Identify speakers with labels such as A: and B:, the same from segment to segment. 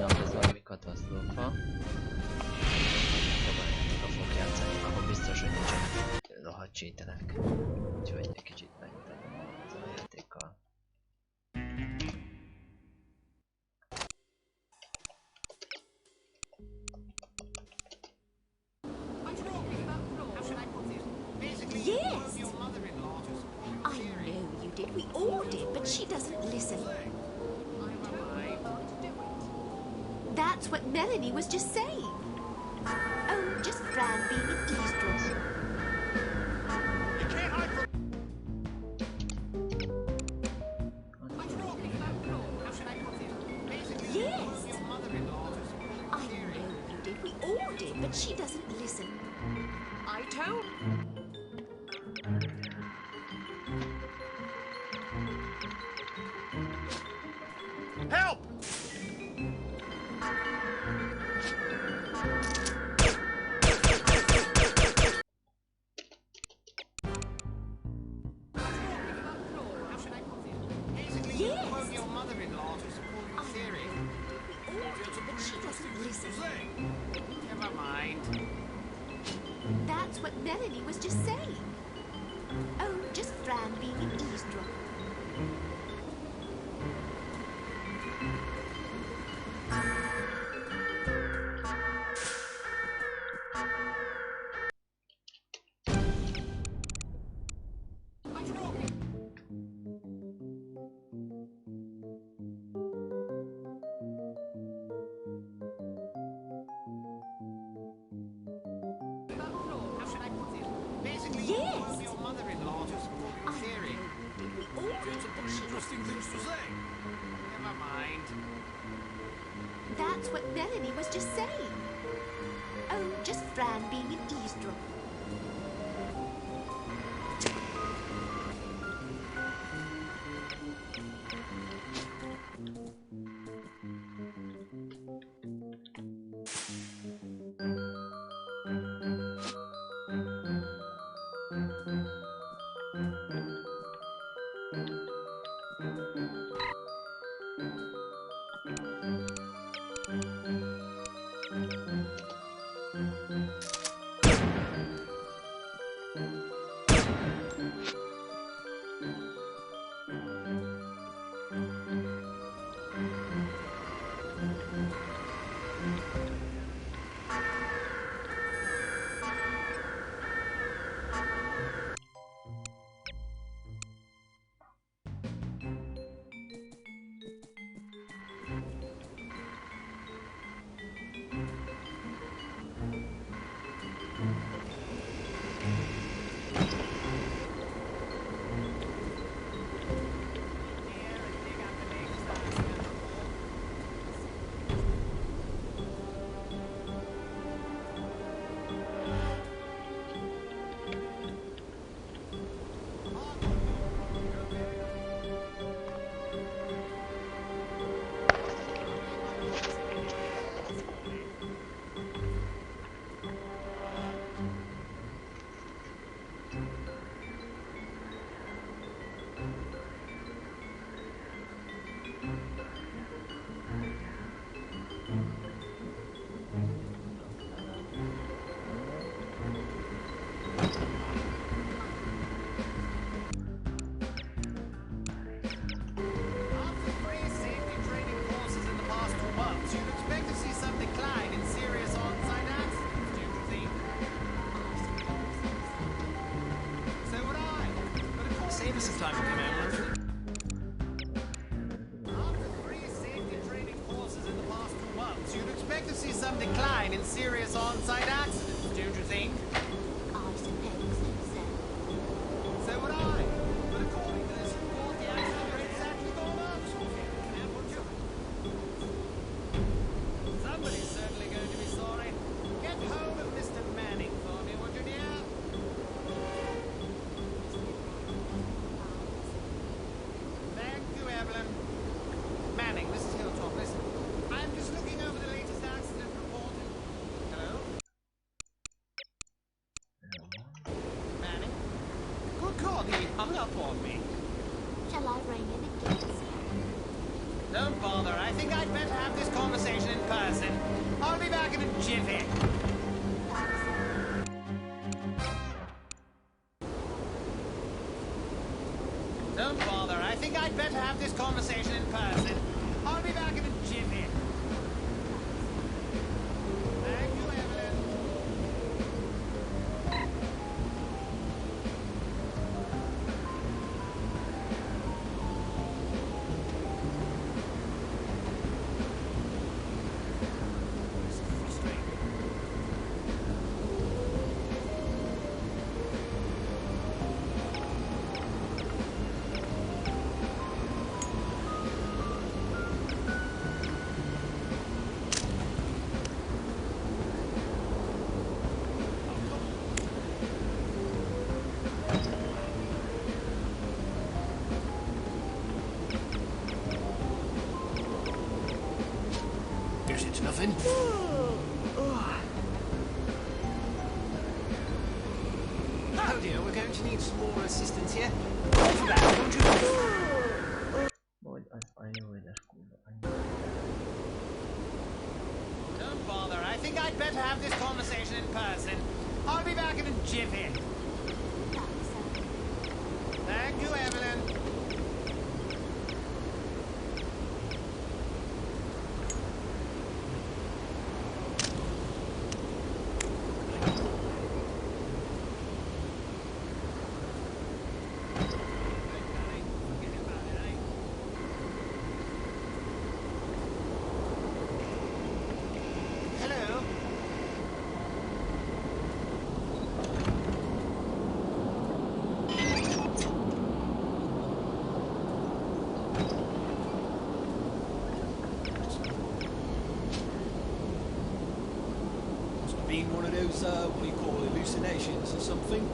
A: Bizonyal ez valami katasztrófa. Próbáljátok a fogjátszani, ahol biztos, hogy nincsenek rohadt cheaterek. Úgyhogy egy kicsit megmutatom ezzel a játékkal.
B: Yes! I know you did. We all did, but she doesn't listen. That's what Melanie was just saying. Oh, just Fran being an eavesdropper.
C: You can't hide from...
B: Yes! I know you did. We all did, but she doesn't listen.
D: I told...
C: Help!
B: Yes!
C: Your mother-in-law to support your theory.
B: We all did, but she doesn't listen.
C: Never mind.
B: That's what Melanie was just saying. Oh, just Fran being an eavesdropper. Yes!
C: Your mother-in-law to support your theory.
B: We all did, but she
C: Interesting things to say. Never mind.
B: That's what Melanie was just saying. Oh, just Fran being an eavesdropper.
C: Save us some time, Commander. After 3 safety training courses in the past 2 months, you'd expect to see some decline in serious on-site accidents, don't you think?
B: I suppose so.
C: So would I. But according to this report, the accident rate's actually gone up. Somebody's certainly going to be sorry. Get hold of Mr. Manning for me, would you, dear? Thank you, Evelyn. Manning, this is Hilltop. Listen, I'm just looking over the latest accident report. Hello? Manning? Good God, he hung up on me.
B: Shall I ring in and get us?
C: Don't bother. I think I'd better have this conversation in person. I'll be back in a jiffy. Don't bother. I think I'd better have this conversation in person. I'll be back in a jiffy. Thank you, Evelyn. This is frustrating. Guess it's nothing. Oh dear, we're going to need some more assistance here. Call for that, won't you?
A: Vagy az anyóidas kurva anyó.
C: Don't bother. I think I'd better have this conversation in person. I'll be back in a jiffy. Thank you, Evelyn. Hello.
E: Must have been one of those, what do you call hallucinations or something?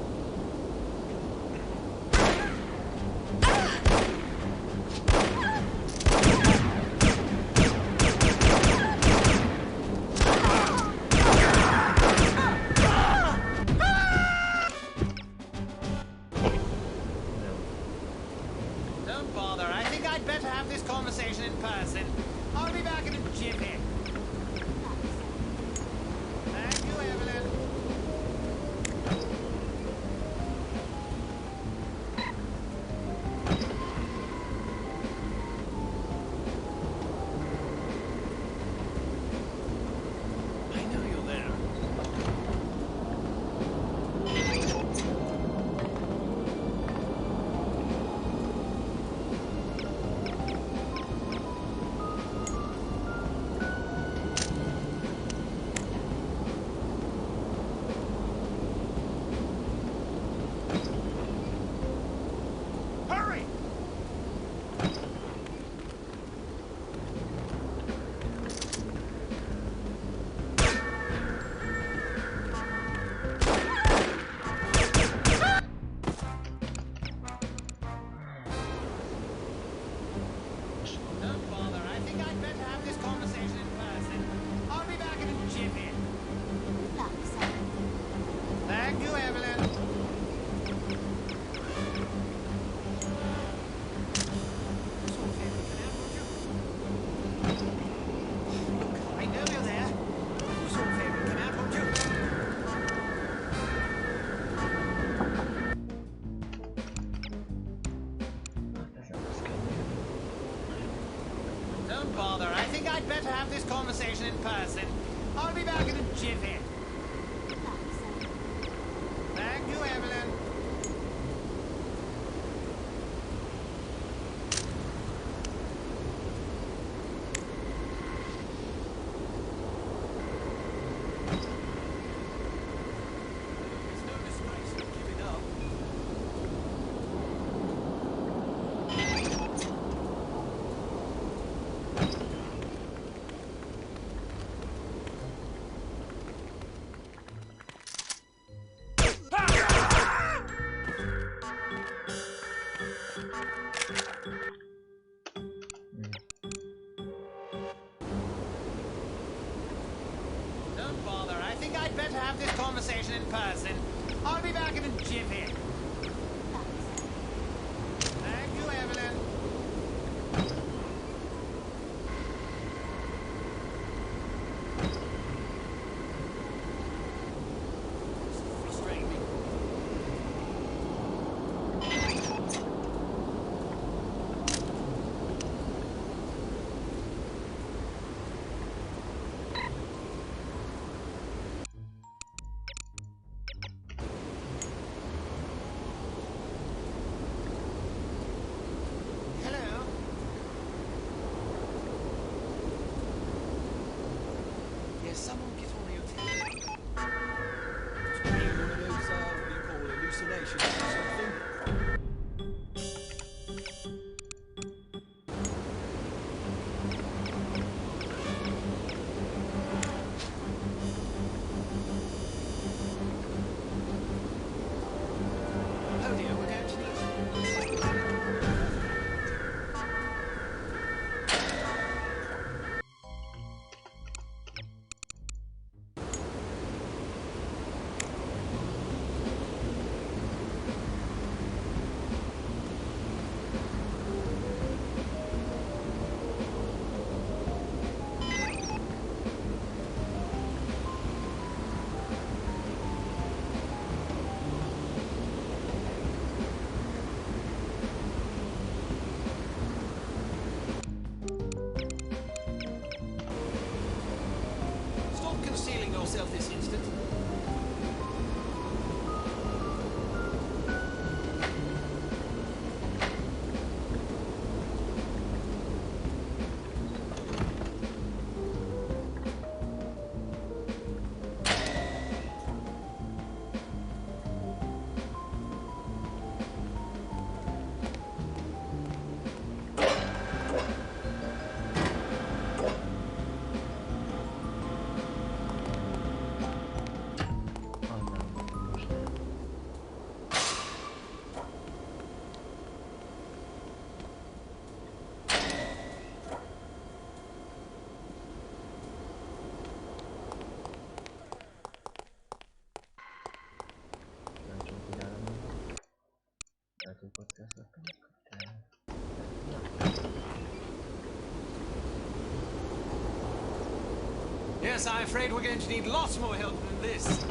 C: Don't bother. I think I'd better have this conversation in person. I'll be back in a jiffy. Thank you, Evelyn.
E: I know you're there.
C: Hurry! Don't bother. I think I'd better have this conversation in person. I'll be back in a jiffy. Thank you, Evelyn. I know you're there. Who's your favorite? Come out, won't you?
A: Hát ez nem az könnyű.
C: Don't bother. I think I'd better have this conversation in person. I'll be back in a jiffy. Thank you, Evelyn.
E: There's no disgrace in giving up.
C: Don't bother. I think I'd better have this conversation in person. I'll be back in a jiffy. Thank you, Evelyn. Yes, I'm afraid we're going to need lots more help than this.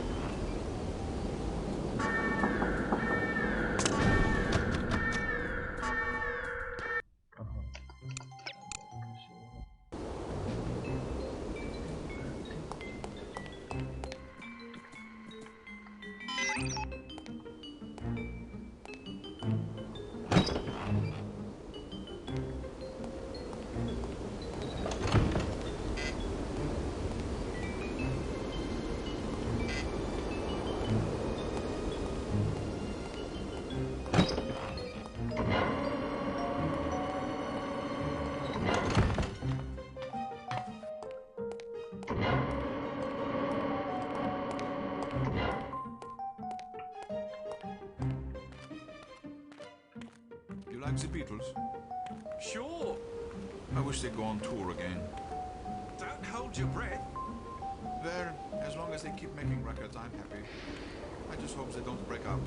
F: You like the Beatles?
C: Sure.
F: I wish they'd go on tour again.
C: Don't hold your breath.
F: Well, as long as they keep making records, I'm happy. I just hope they don't break up.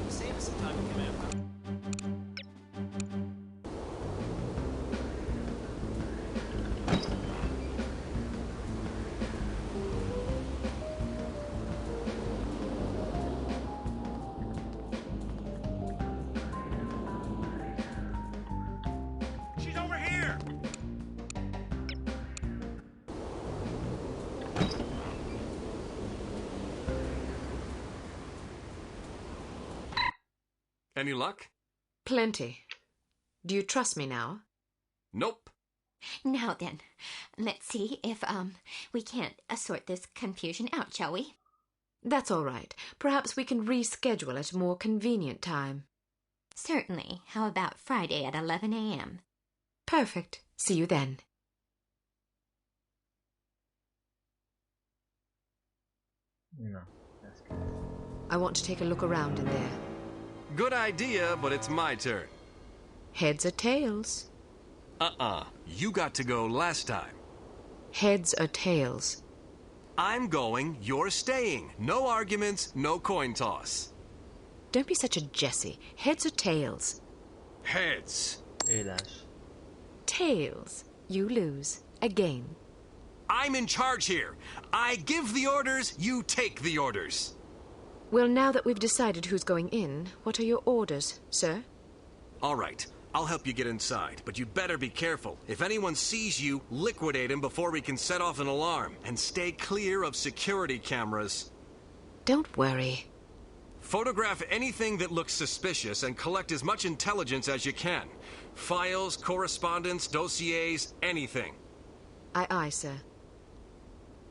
C: Save us some time, Commander.
F: She's over here!
G: Any luck?
D: Plenty. Do you trust me now?
G: Nope.
B: Now then, let's see if, we can't sort this confusion out, shall we?
G: That's all right. Perhaps we can reschedule at a more convenient time.
B: Certainly. How about Friday at 11 a.m.?
G: Perfect. See you then.
A: No, that's good.
G: I want to take a look around in there.
H: Good idea, but it's my turn.
G: Heads or tails?
H: You got to go last time.
G: Heads or tails?
H: I'm going, you're staying. No arguments, no coin toss.
G: Don't be such a Jessie. Heads or tails?
H: Heads.
A: Éles.
G: Tails. You lose. Again.
H: I'm in charge here. I give the orders, you take the orders.
G: Well, now that we've decided who's going in, what are your orders, sir?
H: All right, I'll help you get inside, but you'd better be careful. If anyone sees you, liquidate him before we can set off an alarm, and stay clear of security cameras.
G: Don't worry.
H: Photograph anything that looks suspicious and collect as much intelligence as you can. Files, correspondence, dossiers, anything.
G: Aye, aye, sir.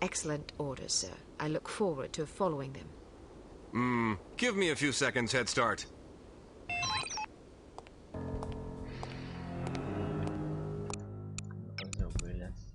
G: Excellent orders, sir. I look forward to following them.
H: Give me a few seconds head start.
A: Az jobb ő lesz.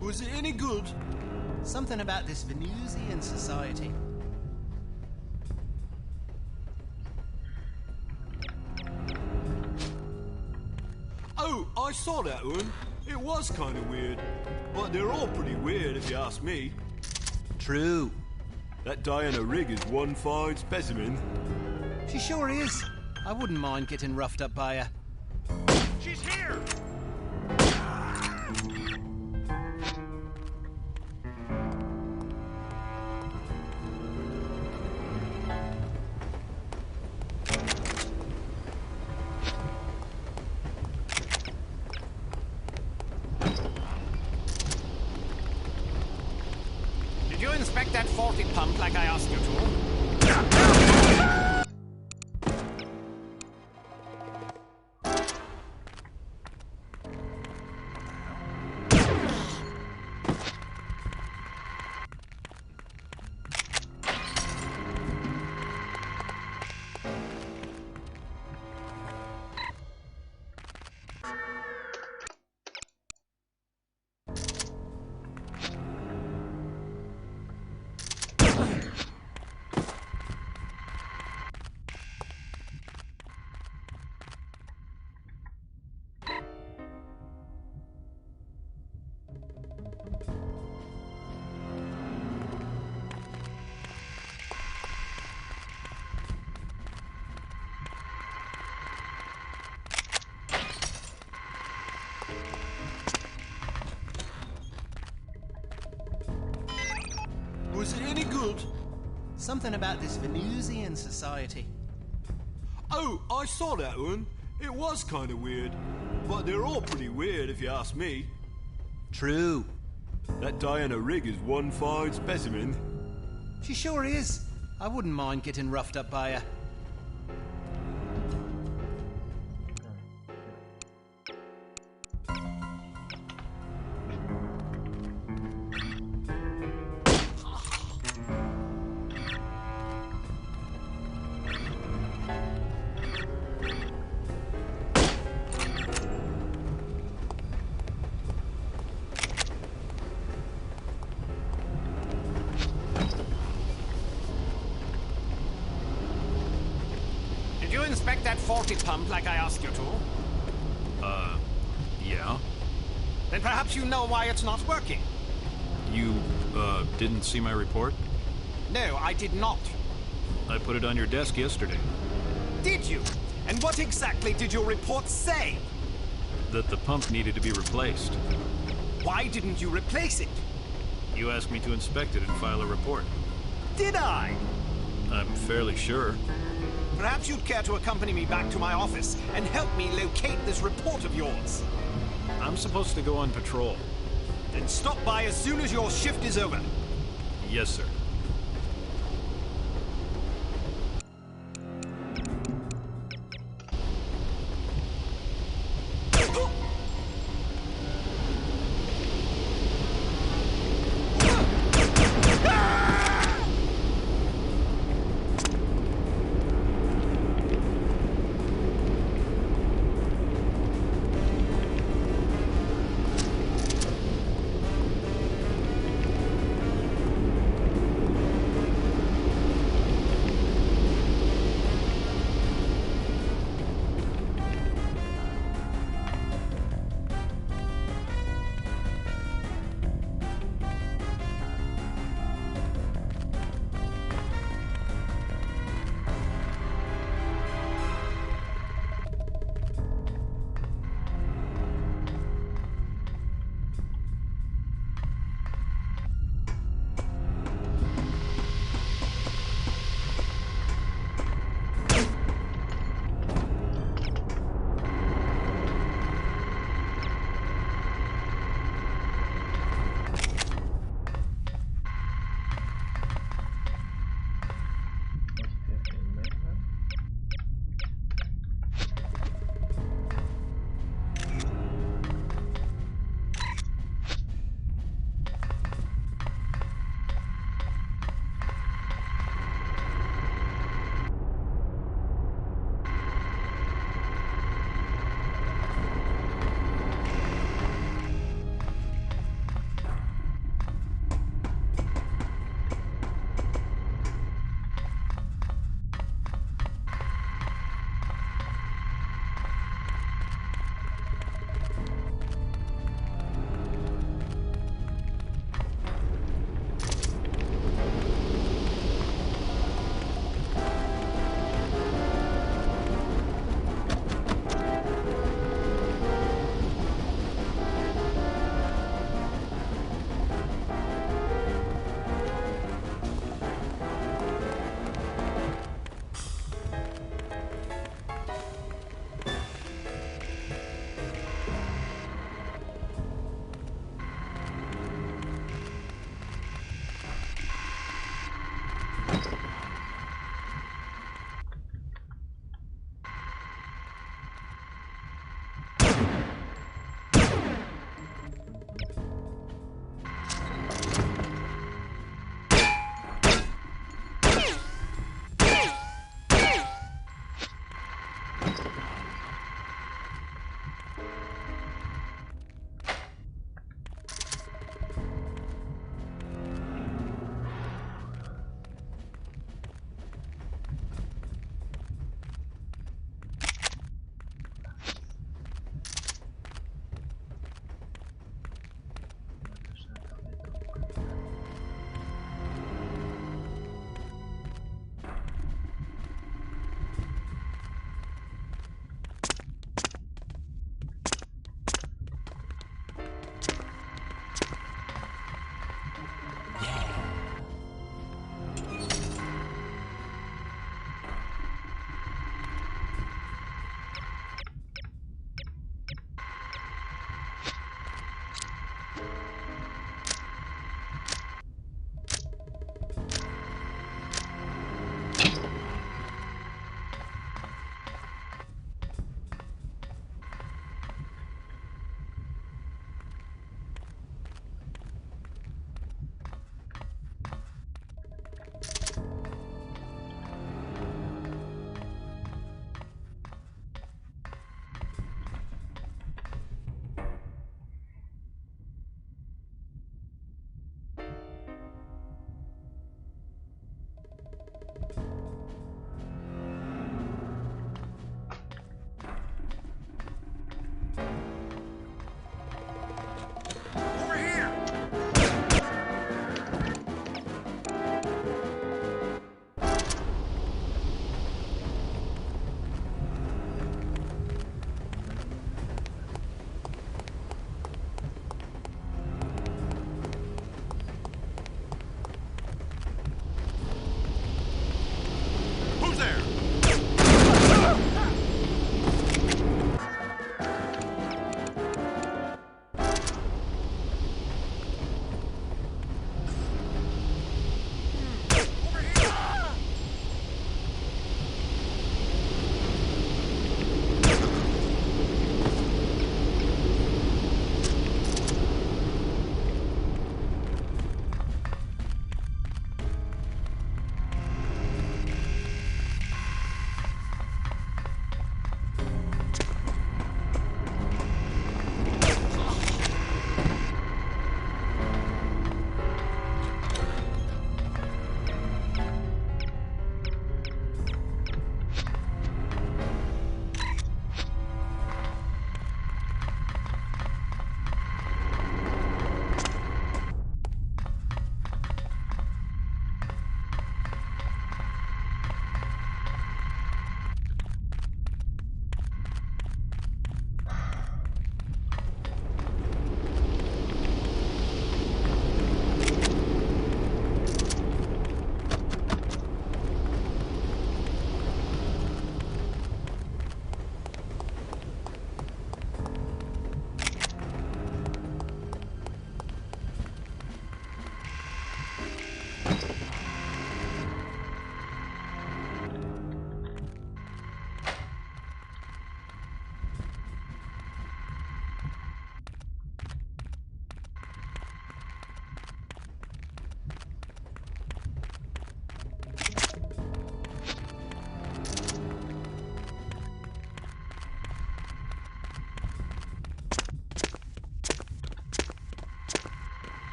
E: Was it any good?
C: Something about this Venusian society.
E: Oh, I saw that one. It was kind of weird. But they're all pretty weird if you ask me.
C: True.
E: That Diana Rigg is one fine specimen.
C: She sure is. I wouldn't mind getting roughed up by her.
H: She's here!
C: Did you inspect that faulty pump like I asked you to? Something about this Venusian society.
E: Oh, I saw that one. It was kind of weird. But they're all pretty weird if you ask me.
C: True.
E: That Diana Rigg is one fine specimen.
C: She sure is. I wouldn't mind getting roughed up by her. Did you inspect that faulty pump like I asked you to?
I: Yeah?
C: Then perhaps you know why it's not working.
I: You, didn't see my report?
C: No, I did not.
I: I put it on your desk yesterday.
C: Did you? And what exactly did your report say?
I: That the pump needed to be replaced.
C: Why didn't you replace it?
I: You asked me to inspect it and file a report.
C: Did I?
I: I'm fairly sure.
C: Perhaps you'd care to accompany me back to my office and help me locate this report of yours.
I: I'm supposed to go on patrol.
C: Then stop by as soon as your shift is over.
I: Yes, sir.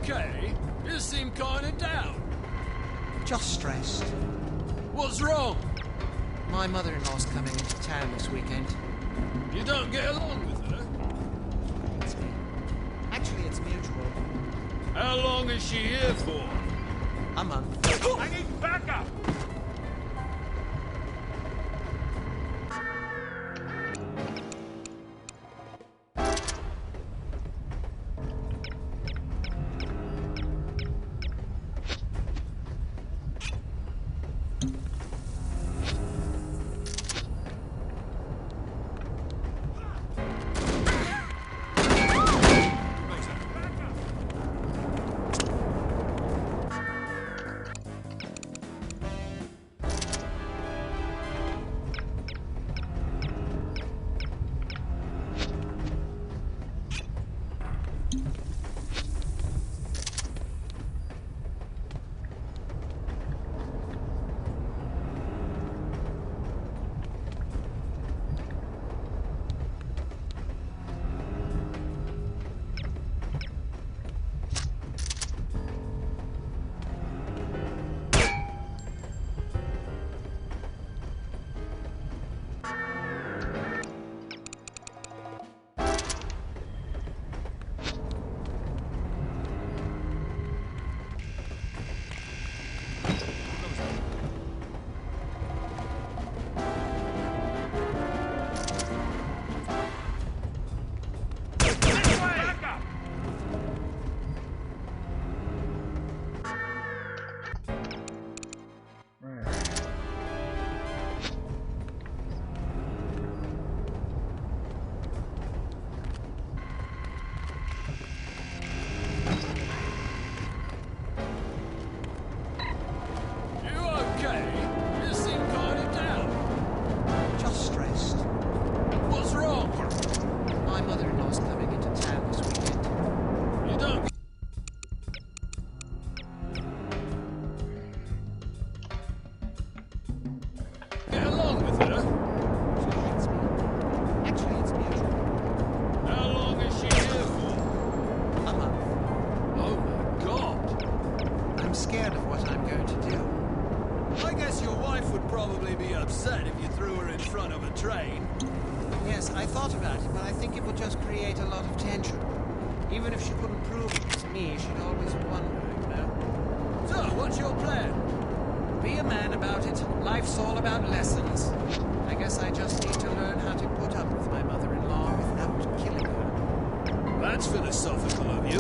E: okay? You seem kinda down.
C: Just stressed.
E: What's wrong?
C: My mother-in-law's coming into town this weekend.
E: You don't get along with her?
C: It's me. Actually, it's mutual.
E: How long is she here for?
C: A month.
E: I need backup! don't get along with her.
C: Actually, it's beautiful.
E: How long is she here for?
C: A month.
E: Oh my god.
C: I'm scared of what I'm going to do.
E: I guess your wife would probably be upset if you threw her in front of a train.
C: Yes, I thought about it, but I think it would just create a lot of tension. Even if she couldn't prove it to me, she'd always wonder, you know.
E: So, what's your plan?
C: Be a man about it. Life's all about lessons. I guess I just need to learn how to put up with my mother-in-law without killing her.
E: That's philosophical of you.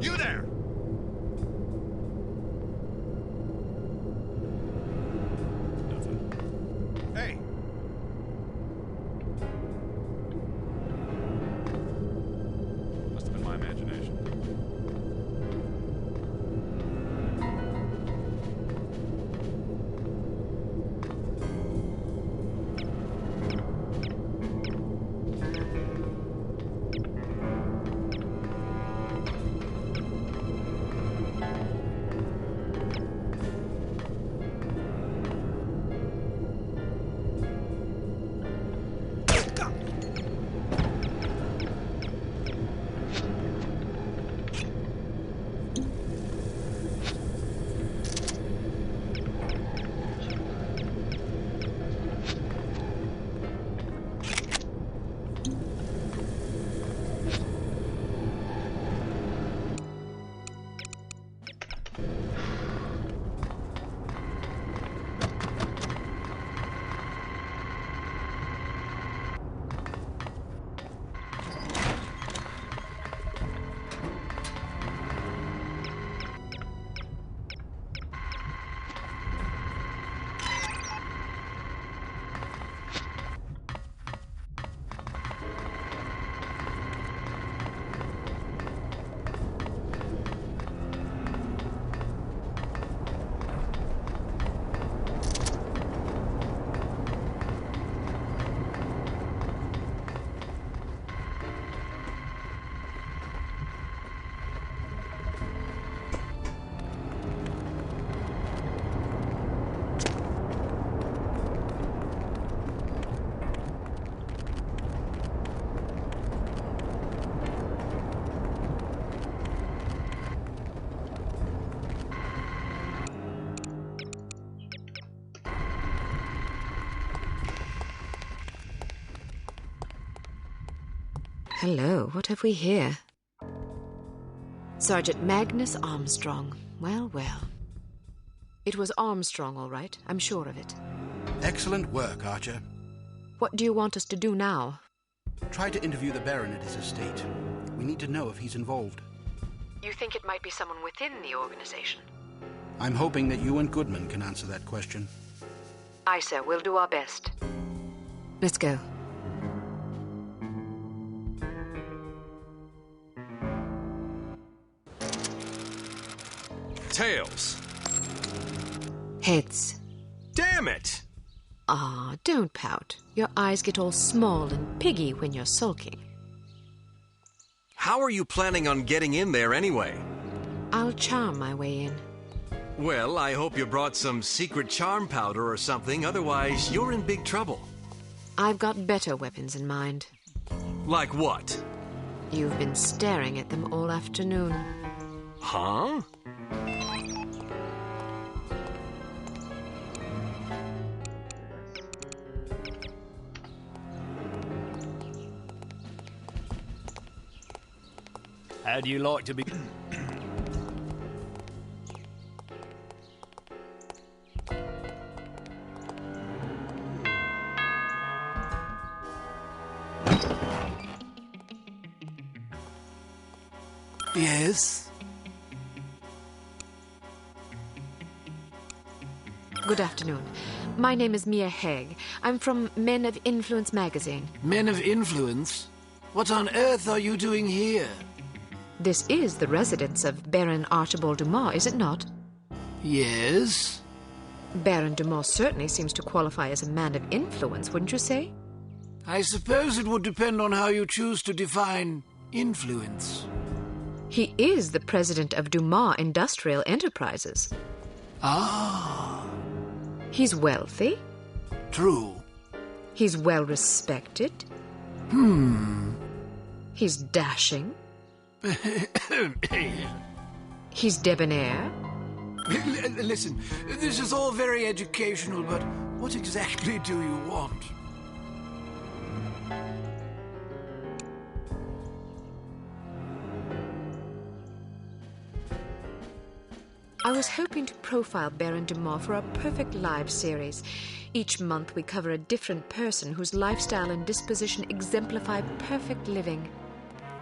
F: You there! Hey,
I: Must have been my imagination.
G: Hello, what have we here? Sergeant Magnus Armstrong. Well, well. It was Armstrong, all right. I'm sure of it.
J: Excellent work, Archer.
G: What do you want us to do now?
J: Try to interview the Baron at his estate. We need to know if he's involved.
G: You think it might be someone within the organization?
J: I'm hoping that you and Goodman can answer that question.
G: Aye, sir. We'll do our best. Let's go.
H: Tails.
G: Heads.
H: Damn it!
G: Ah, don't pout. Your eyes get all small and piggy when you're sulking.
H: How are you planning on getting in there anyway?
G: I'll charm my way in.
H: Well, I hope you brought some secret charm powder or something, otherwise you're in big trouble.
G: I've got better weapons in mind.
H: Like what?
G: You've been staring at them all afternoon.
H: Huh?
K: How do you like to be...
C: Yes?
G: Good afternoon. My name is Mia Haig. I'm from Men of Influence magazine.
C: Men of Influence? What on earth are you doing here?
G: This is the residence of Baron Archibald Dumas, is it not?
C: Yes?
G: Baron Dumas certainly seems to qualify as a man of influence, wouldn't you say?
C: I suppose it would depend on how you choose to define influence.
G: He is the president of Dumas Industrial Enterprises.
C: Ah.
G: He's wealthy.
C: True.
G: He's well respected. He's dashing. He's debonair.
C: Listen, this is all very educational, but what exactly do you want?
G: I was hoping to profile Baron Dumas for a Perfect Lives series. Each month we cover a different person whose lifestyle and disposition exemplify perfect living.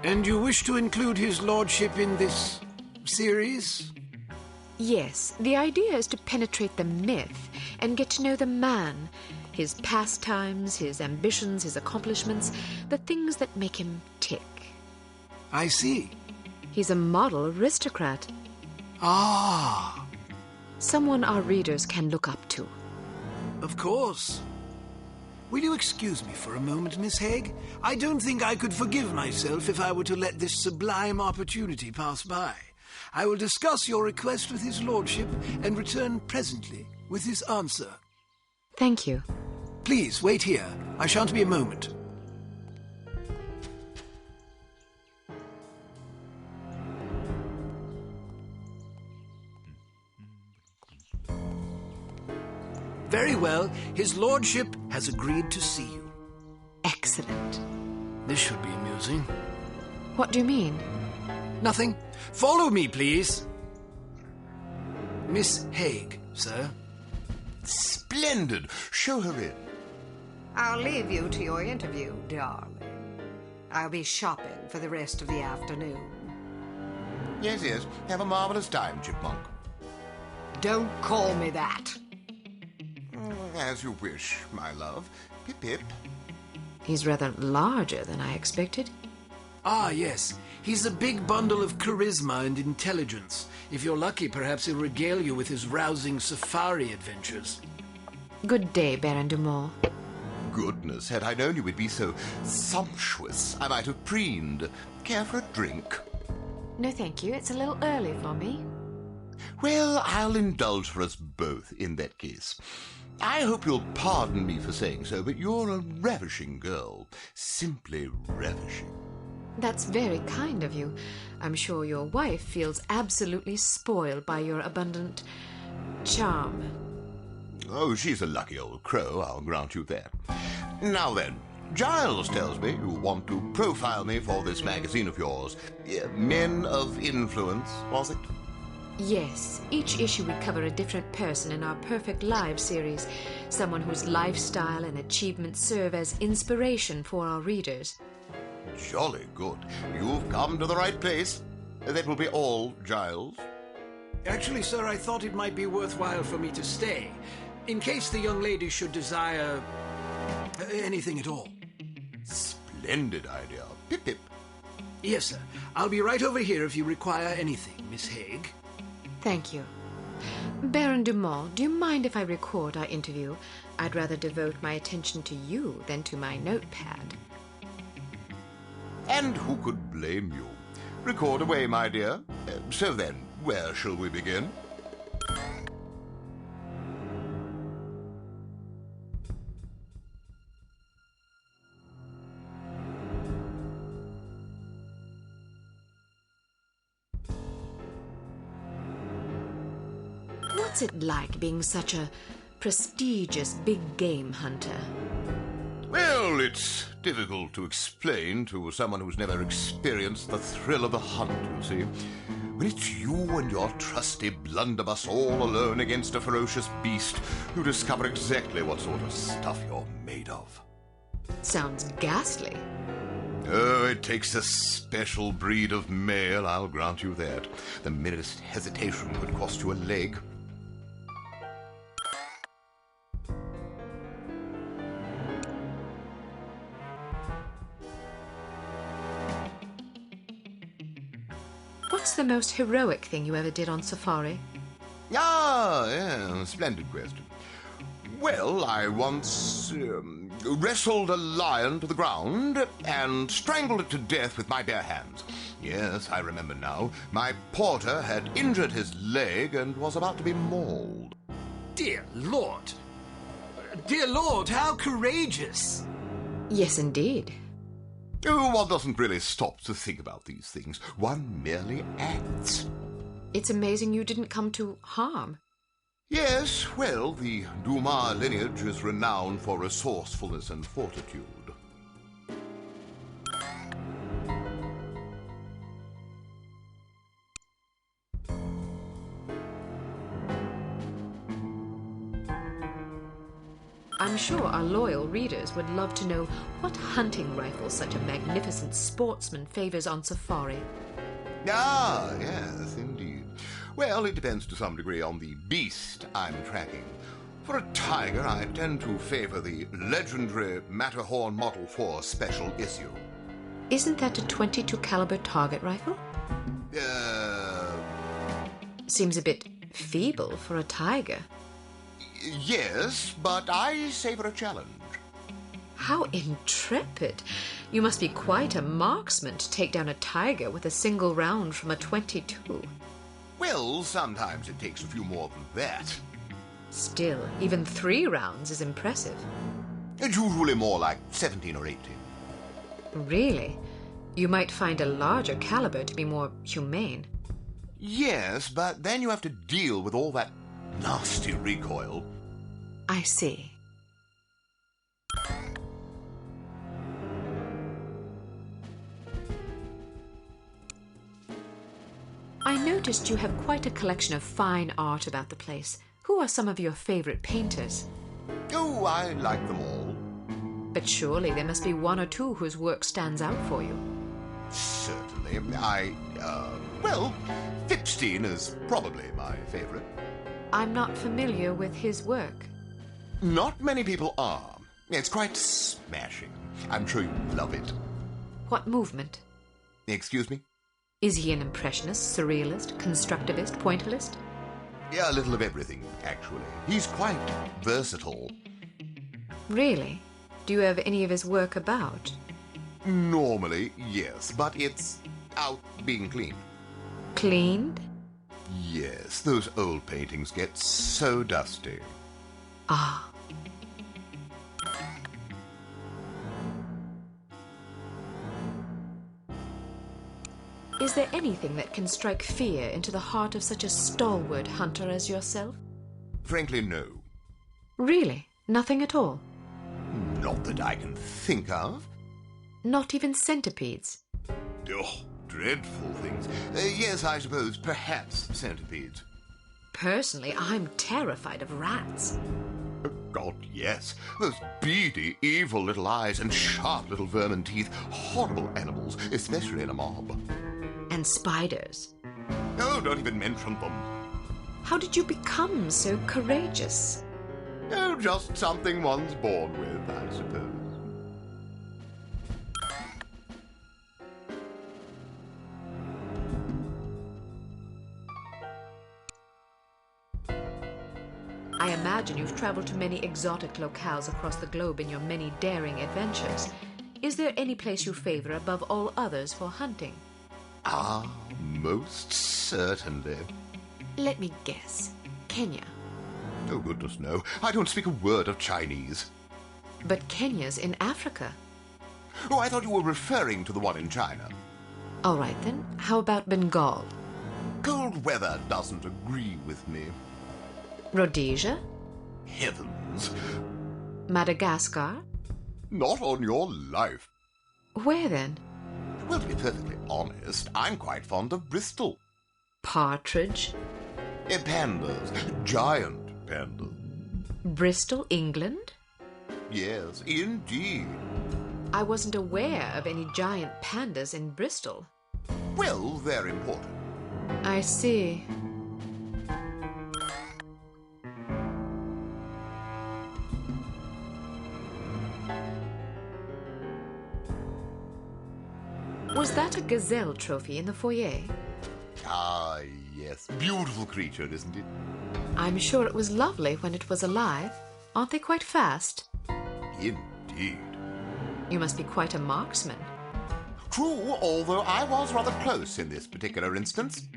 C: And you wish to include his lordship in this series?
G: Yes, the idea is to penetrate the myth and get to know the man, his pastimes, his ambitions, his accomplishments, the things that make him tick.
C: I see.
G: He's a model aristocrat.
C: Ah.
G: Someone our readers can look up to.
C: Of course. Will you excuse me for a moment, Miss Haig? I don't think I could forgive myself if I were to let this sublime opportunity pass by. I will discuss your request with his lordship and return presently with his answer.
G: Thank you.
C: Please, wait here. I shan't be a moment. Very well. His lordship has agreed to see you.
G: Excellent.
C: This should be amusing.
G: What do you mean?
C: Nothing. Follow me, please. Miss Haig, sir.
L: Splendid. Show her in.
M: I'll leave you to your interview, darling. I'll be shopping for the rest of the afternoon.
L: Yes, yes. Have a marvelous time, Chipmunk.
M: Don't call me that.
L: As you wish, my love. Pip-pip.
G: He's rather larger than I expected.
C: Ah, yes. He's a big bundle of charisma and intelligence. If you're lucky, perhaps he'll regale you with his rousing safari adventures.
G: Good day, Baron Dumas.
L: Goodness, had I known you would be so sumptuous, I might have preened. Care for a drink?
G: No, thank you. It's a little early for me.
L: Well, I'll indulge for us both in that case. I hope you'll pardon me for saying so, but you're a ravishing girl. Simply ravishing.
G: That's very kind of you. I'm sure your wife feels absolutely spoiled by your abundant charm.
L: Oh, she's a lucky old crow, I'll grant you that. Now then, Giles tells me you want to profile me for this magazine of yours. Men of Influence, was it?
G: Yes, each issue we cover a different person in our Perfect Lives series, someone whose lifestyle and achievements serve as inspiration for our readers.
L: Jolly good. You've come to the right place. That will be all, Giles.
C: Actually, sir, I thought it might be worthwhile for me to stay, in case the young lady should desire anything at all.
L: Splendid idea. Pip pip.
C: Yes, sir. I'll be right over here if you require anything, Miss Haig.
G: Thank you. Baron Dumont, do you mind if I record our interview? I'd rather devote my attention to you than to my notepad.
L: And who could blame you? Record away, my dear. So then, where shall we begin?
G: What's it like being such a prestigious big game hunter?
L: Well, it's difficult to explain to someone who's never experienced the thrill of the hunt, you see. When it's you and your trusty blunderbuss all alone against a ferocious beast, you discover exactly what sort of stuff you're made of.
G: Sounds ghastly.
L: Oh, it takes a special breed of male, I'll grant you that. The merest hesitation could cost you a leg.
G: What's the most heroic thing you ever did on safari?
L: Ah, yeah, splendid question. Well, I once wrestled a lion to the ground and strangled it to death with my bare hands. Yes, I remember now. My porter had injured his leg and was about to be mauled.
C: Dear Lord! Dear Lord, how courageous!
G: Yes, indeed.
L: Oh, one doesn't really stop to think about these things. One merely acts.
G: It's amazing you didn't come to harm.
L: Yes, well, the Dumas lineage is renowned for resourcefulness and fortitude.
G: I'm sure our loyal readers would love to know what hunting rifle such a magnificent sportsman favors on safari.
L: Ah, yes, indeed. Well, it depends to some degree on the beast I'm tracking. For a tiger, I tend to favor the legendary Matterhorn Model 4 special issue.
G: Isn't that a .22 caliber target rifle? Seems a bit feeble for a tiger.
L: Yes, but I savor a challenge.
G: How intrepid! You must be quite a marksman to take down a tiger with a single round from a .22.
L: Well, sometimes it takes a few more than that.
G: Still, even 3 rounds is impressive.
L: It's usually more like 17 or 18.
G: Really? You might find a larger caliber to be more humane.
L: Yes, but then you have to deal with all that nasty recoil.
G: I see. I noticed you have quite a collection of fine art about the place. Who are some of your favorite painters?
L: Oh, I like them all.
G: But surely there must be 1 or 2 whose work stands out for you.
L: Certainly. Well, Fipstein is probably my favorite.
G: I'm not familiar with his work.
L: Not many people are. It's quite smashing. I'm sure you love it.
G: What movement?
L: Excuse me?
G: Is he an impressionist, surrealist, constructivist, pointillist?
L: Yeah, a little of everything, actually. He's quite versatile.
G: Really? Do you have any of his work about?
L: Normally, yes, but it's out being cleaned.
G: Cleaned?
L: Yes, those old paintings get so dusty.
G: Ah. Is there anything that can strike fear into the heart of such a stalwart hunter as yourself?
L: Frankly, no.
G: Really? Nothing at all?
L: Not that I can think of.
G: Not even centipedes?
L: Oh, dreadful things. Yes, I suppose, perhaps centipedes.
G: Personally, I'm terrified of rats.
L: Oh, God, yes. Those beady, evil little eyes and sharp little vermin teeth. Horrible animals, especially in a mob.
G: And spiders.
L: Oh, don't even mention them.
G: How did you become so courageous?
L: Oh, just something one's born with, I suppose.
G: I imagine you've traveled to many exotic locales across the globe in your many daring adventures. Is there any place you favor above all others for hunting?
L: Ah, most certainly.
G: Let me guess. Kenya.
L: Oh, goodness, no. I don't speak a word of Chinese.
G: But Kenya's in Africa.
L: Oh, I thought you were referring to the one in China.
G: All right, then. How about Bengal?
L: Cold weather doesn't agree with me.
G: Rhodesia?
L: Heavens.
G: Madagascar?
L: Not on your life.
G: Where then?
L: Well, to be perfectly honest, I'm quite fond of Bristol.
G: Partridge?
L: Pandas. Giant pandas.
G: Bristol, England?
L: Yes, indeed.
G: I wasn't aware of any giant pandas in Bristol.
L: Well, they're important.
G: I see. Was that a gazelle trophy in the foyer?
L: Ah, yes. Beautiful creature, isn't it?
G: I'm sure it was lovely when it was alive. Aren't they quite fast?
L: Indeed.
G: You must be quite a marksman.
L: True, although I was rather close in this particular instance.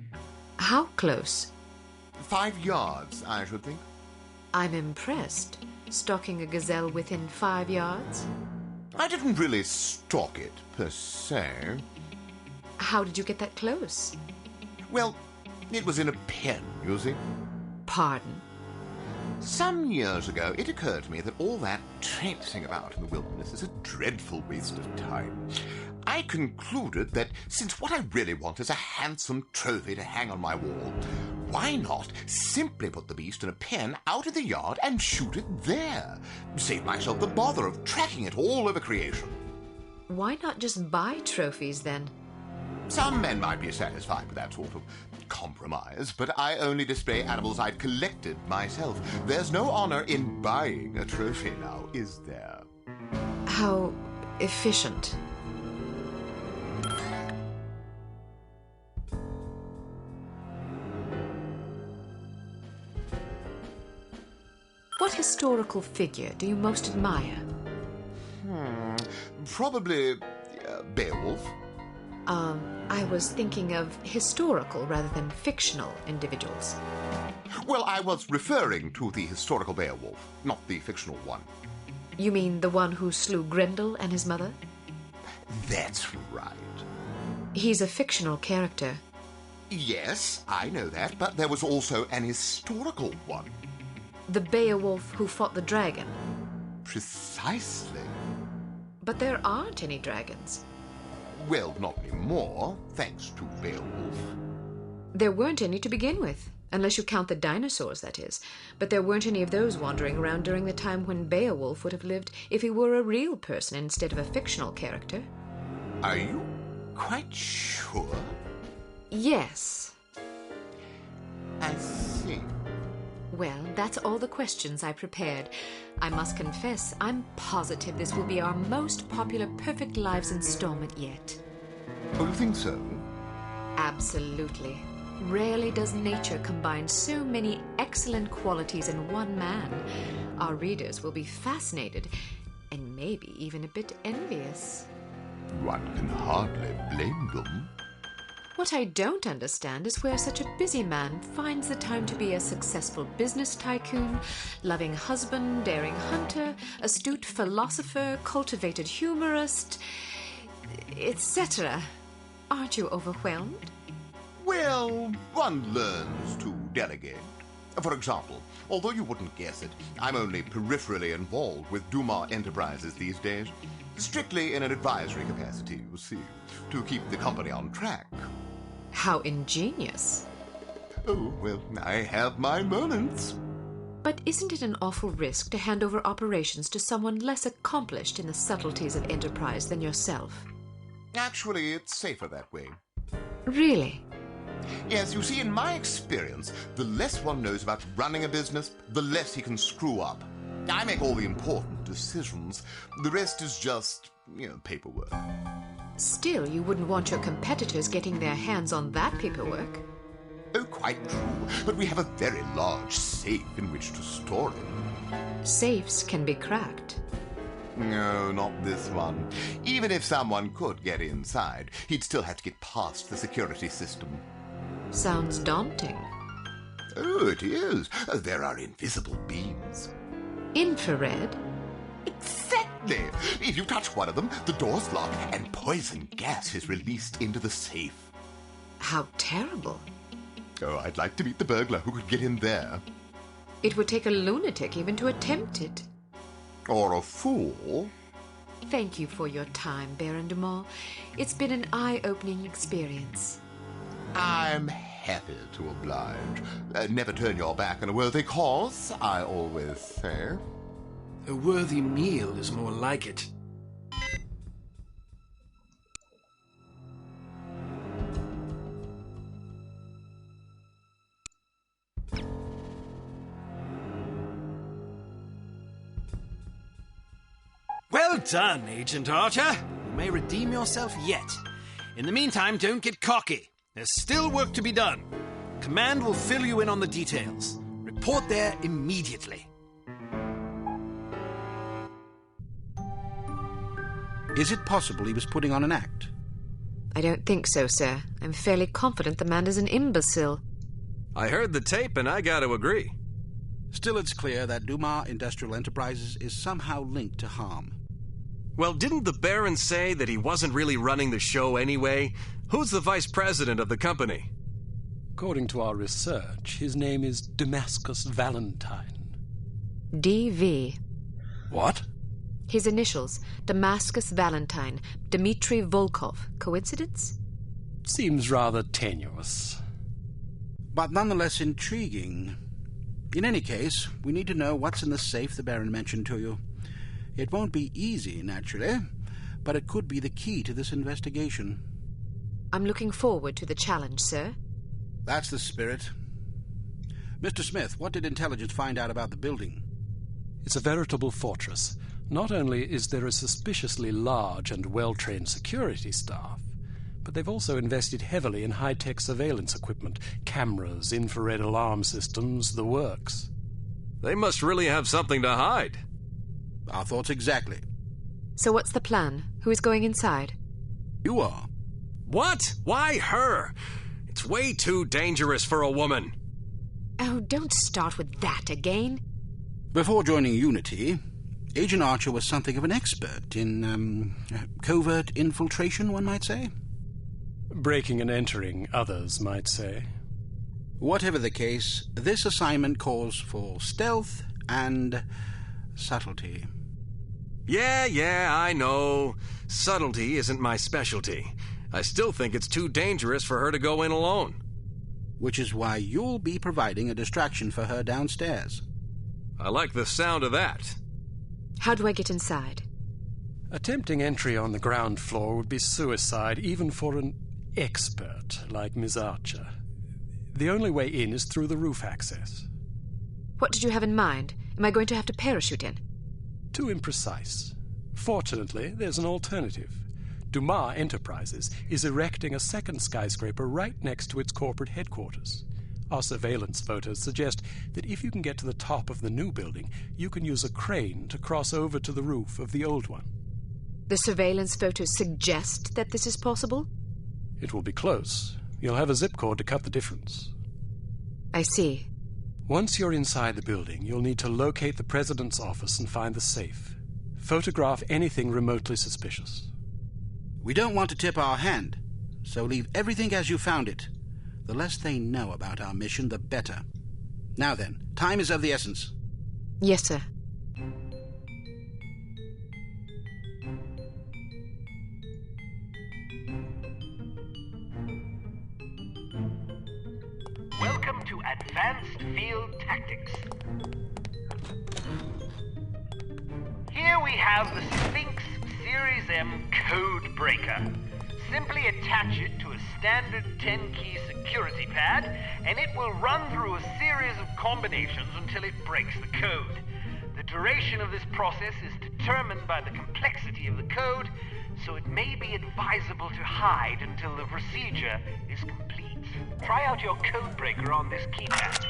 G: How close?
L: 5 yards, I should think.
G: I'm impressed. Stalking a gazelle within 5 yards?
L: I didn't really stalk it, per se.
G: How did you get that close?
L: Well, it was in a pen, you see.
G: Pardon?
L: Some years ago, it occurred to me that all that traipsing about in the wilderness is a dreadful waste of time. I concluded that since what I really want is a handsome trophy to hang on my wall, why not simply put the beast in a pen out in the yard and shoot it there? Save myself the bother of tracking it all over creation.
G: Why not just buy trophies then?
L: Some men might be satisfied with that sort of compromise, but I only display animals I've collected myself. There's no honor in buying a trophy now, is there?
G: How efficient. What historical figure do you most admire?
L: Probably Beowulf.
G: I was thinking of historical rather than fictional individuals.
L: Well, I was referring to the historical Beowulf, not the fictional one.
G: You mean the one who slew Grendel and his mother?
L: That's right.
G: He's a fictional character.
L: Yes, I know that, but there was also an historical one.
G: The Beowulf who fought the dragon.
L: Precisely.
G: But there aren't any dragons.
L: Well, not anymore, thanks to Beowulf.
G: There weren't any to begin with, unless you count the dinosaurs, that is. But there weren't any of those wandering around during the time when Beowulf would have lived if he were a real person instead of a fictional character.
L: Are you quite sure?
G: Yes.
L: I see.
G: Well, that's all the questions I prepared. I must confess, I'm positive this will be our most popular Perfect Lives installment yet.
L: Oh, you think so?
G: Absolutely. Rarely does nature combine so many excellent qualities in one man. Our readers will be fascinated, and maybe even a bit envious.
L: One can hardly blame them.
G: What I don't understand is where such a busy man finds the time to be a successful business tycoon, loving husband, daring hunter, astute philosopher, cultivated humorist, etc. Aren't you overwhelmed?
L: Well, one learns to delegate. For example, although you wouldn't guess it, I'm only peripherally involved with Dumas Enterprises these days, strictly in an advisory capacity. you see, to keep the company on track.
G: How ingenious.
L: Oh, well, I have my moments.
G: But isn't it an awful risk to hand over operations to someone less accomplished in the subtleties of enterprise than yourself?
L: Actually, it's safer that way.
G: Really?
L: Yes, you see, in my experience, the less one knows about running a business, the less he can screw up. I make all the important decisions. The rest is just, paperwork.
G: Still, you wouldn't want your competitors getting their hands on that paperwork.
L: Oh, quite true. But we have a very large safe in which to store it.
G: Safes can be cracked.
L: No, not this one. Even if someone could get inside, he'd still have to get past the security system.
G: Sounds daunting.
L: Oh, it is. There are invisible beams.
G: Infrared?
L: Exactly. If you touch one of them, the doors lock and poison gas is released into the safe.
G: How terrible.
L: Oh, I'd like to meet the burglar who could get in there.
G: It would take a lunatic even to attempt it.
L: Or a fool.
G: Thank you for your time, Baron Dumont. It's been an eye-opening experience.
L: I'm happy to oblige. Never turn your back on a worthy cause, I always say.
C: A worthy meal is more like it.
N: Well done, Agent Archer. You may redeem yourself yet. In the meantime, don't get cocky. There's still work to be done. Command will fill you in on the details. Report there immediately.
J: Is it possible he was putting on an act?
G: I don't think so, sir. I'm fairly confident the man is an imbecile.
H: I heard the tape and I got to agree.
J: Still, it's clear that Dumas Industrial Enterprises is somehow linked to harm.
H: Well, didn't the Baron say that he wasn't really running the show anyway? Who's the vice president of the company?
K: According to our research, his name is Damascus Valentine.
G: D.V.
K: What?
G: His initials, Damascus Valentine, Dmitry Volkov. Coincidence?
K: Seems rather tenuous.
J: But nonetheless intriguing. In any case, we need to know what's in the safe the Baron mentioned to you. It won't be easy, naturally, but it could be the key to this investigation.
G: I'm looking forward to the challenge, sir.
J: That's the spirit. Mr. Smith, what did intelligence find out about the building?
K: It's a veritable fortress. Not only is there a suspiciously large and well-trained security staff, but they've also invested heavily in high-tech surveillance equipment, cameras, infrared alarm systems, the works.
H: They must really have something to hide.
J: Our thoughts exactly.
G: So what's the plan? Who is going inside?
J: You are.
H: What? Why her? It's way too dangerous for a woman.
G: Oh, don't start with that again.
J: Before joining Unity, Agent Archer was something of an expert in, covert infiltration, one might say.
K: Breaking and entering, others might say.
J: Whatever the case, this assignment calls for stealth and subtlety.
H: Yeah, I know. Subtlety isn't my specialty. I still think it's too dangerous for her to go in alone.
J: Which is why you'll be providing a distraction for her downstairs.
H: I like the sound of that.
G: How do I get inside?
K: Attempting entry on the ground floor would be suicide, even for an expert like Miss Archer. The only way in is through the roof access.
G: What did you have in mind? Am I going to have to parachute in?
K: Too imprecise. Fortunately, there's an alternative. Dumas Enterprises is erecting a second skyscraper right next to its corporate headquarters. Our surveillance photos suggest that if you can get to the top of the new building, you can use a crane to cross over to the roof of the old one.
G: The surveillance photos suggest that this is possible?
K: It will be close. You'll have a zip cord to cut the difference.
G: I see.
K: Once you're inside the building, you'll need to locate the president's office and find the safe. Photograph anything remotely suspicious.
J: We don't want to tip our hand, so leave everything as you found it. The less they know about our mission, the better. Now then, time is of the essence.
G: Yes, sir.
O: Advanced Field Tactics. Here we have the Sphinx Series M Code Breaker. Simply attach it to a standard 10-key security pad, and it will run through a series of combinations until it breaks the code. The duration of this process is determined by the complexity of the code, so it may be advisable to hide until the procedure is complete. Try out your code breaker on this keypad.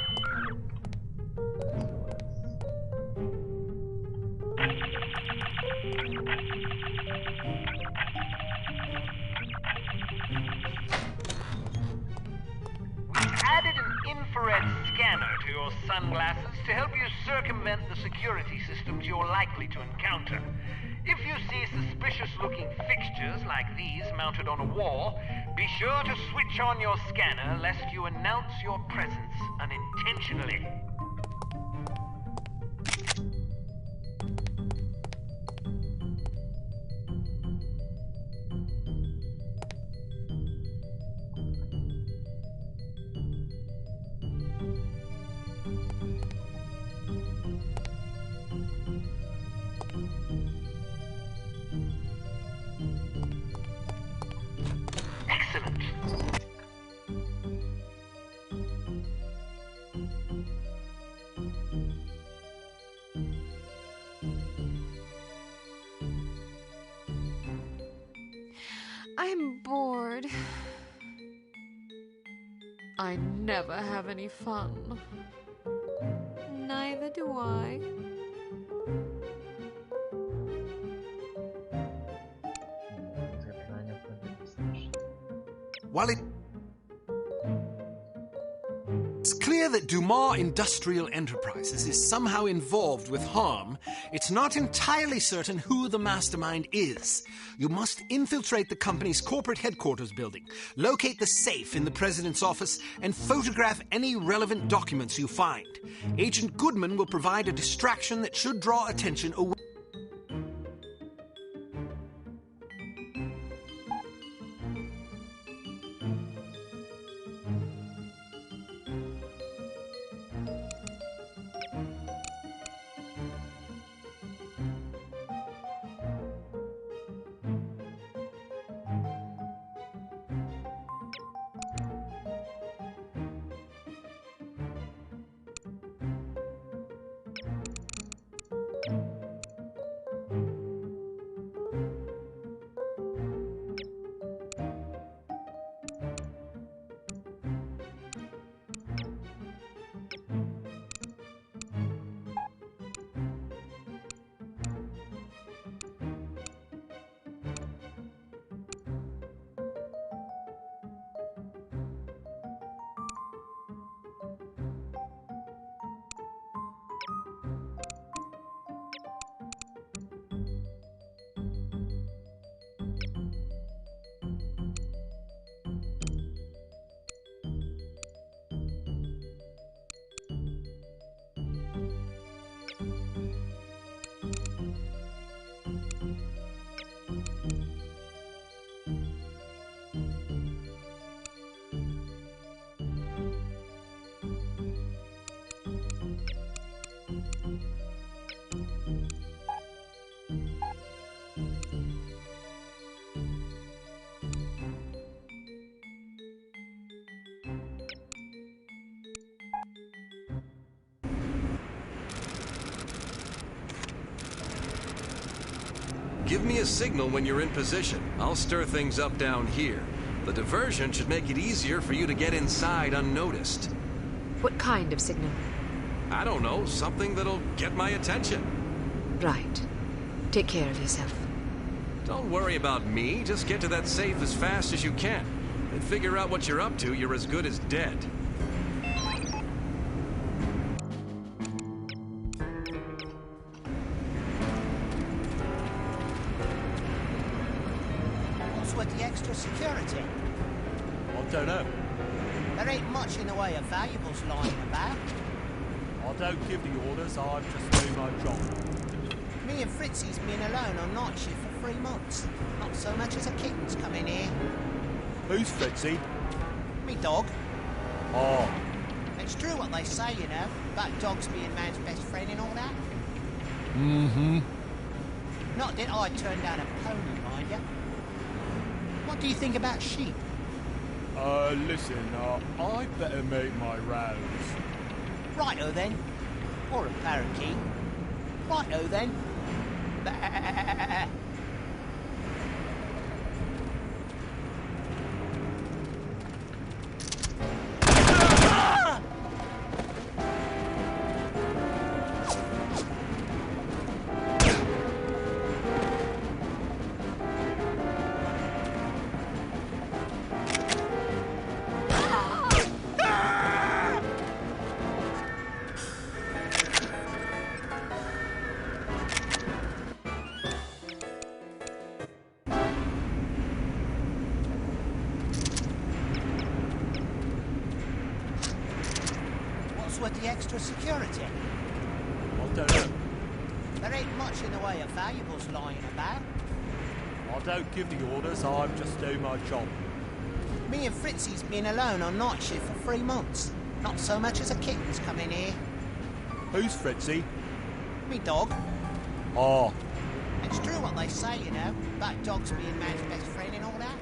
O: We've added an infrared scanner to your sunglasses to help you circumvent the security systems you're likely to encounter. If you see suspicious-looking fixtures like these mounted on a wall, be sure to switch on your scanner lest you announce your presence unintentionally.
G: I'm bored. I never have any fun. Neither do I.
N: While it's clear that Dumas Industrial Enterprises is somehow involved with harm, it's not entirely certain who the mastermind is. You must infiltrate the company's corporate headquarters building, locate the safe in the president's office, and photograph any relevant documents you find. Agent Goodman will provide a distraction that should draw attention away.
H: Give me a signal when you're in position. I'll stir things up down here. The diversion should make it easier for you to get inside unnoticed.
G: What kind of signal?
H: I don't know, something that'll get my attention.
G: Right. Take care of yourself.
H: Don't worry about me. Just get to that safe as fast as you can. Then figure out what you're up to. You're as good as dead.
P: What's with the extra security?
Q: I don't know.
P: There ain't much in the way of valuables lying about.
Q: I don't give the orders, I just do my job.
P: Me and Fritzy's been alone on night shift for 3 months. Not so much as a kitten's come in here.
Q: Who's Fritzy?
P: Me dog.
Q: Oh.
P: It's true what they say, you know, about dogs being man's best friend and all that.
Q: Mm-hmm.
P: Not that I turned down a pony, mind ya. What do you think about sheep?
Q: Listen, I'd better make my rounds.
P: Righto then. Or a parakeet. Righto then. Bah. With the extra security?
Q: I don't know.
P: There ain't much in the way of valuables lying about.
Q: I don't give the orders, I just do my job.
P: Me and Fritzy's been alone on night shift for 3 months. Not so much as a kitten's come in here.
Q: Who's Fritzy?
P: Me dog.
Q: Oh.
P: It's true what they say, you know, about dogs being man's best friend and all that.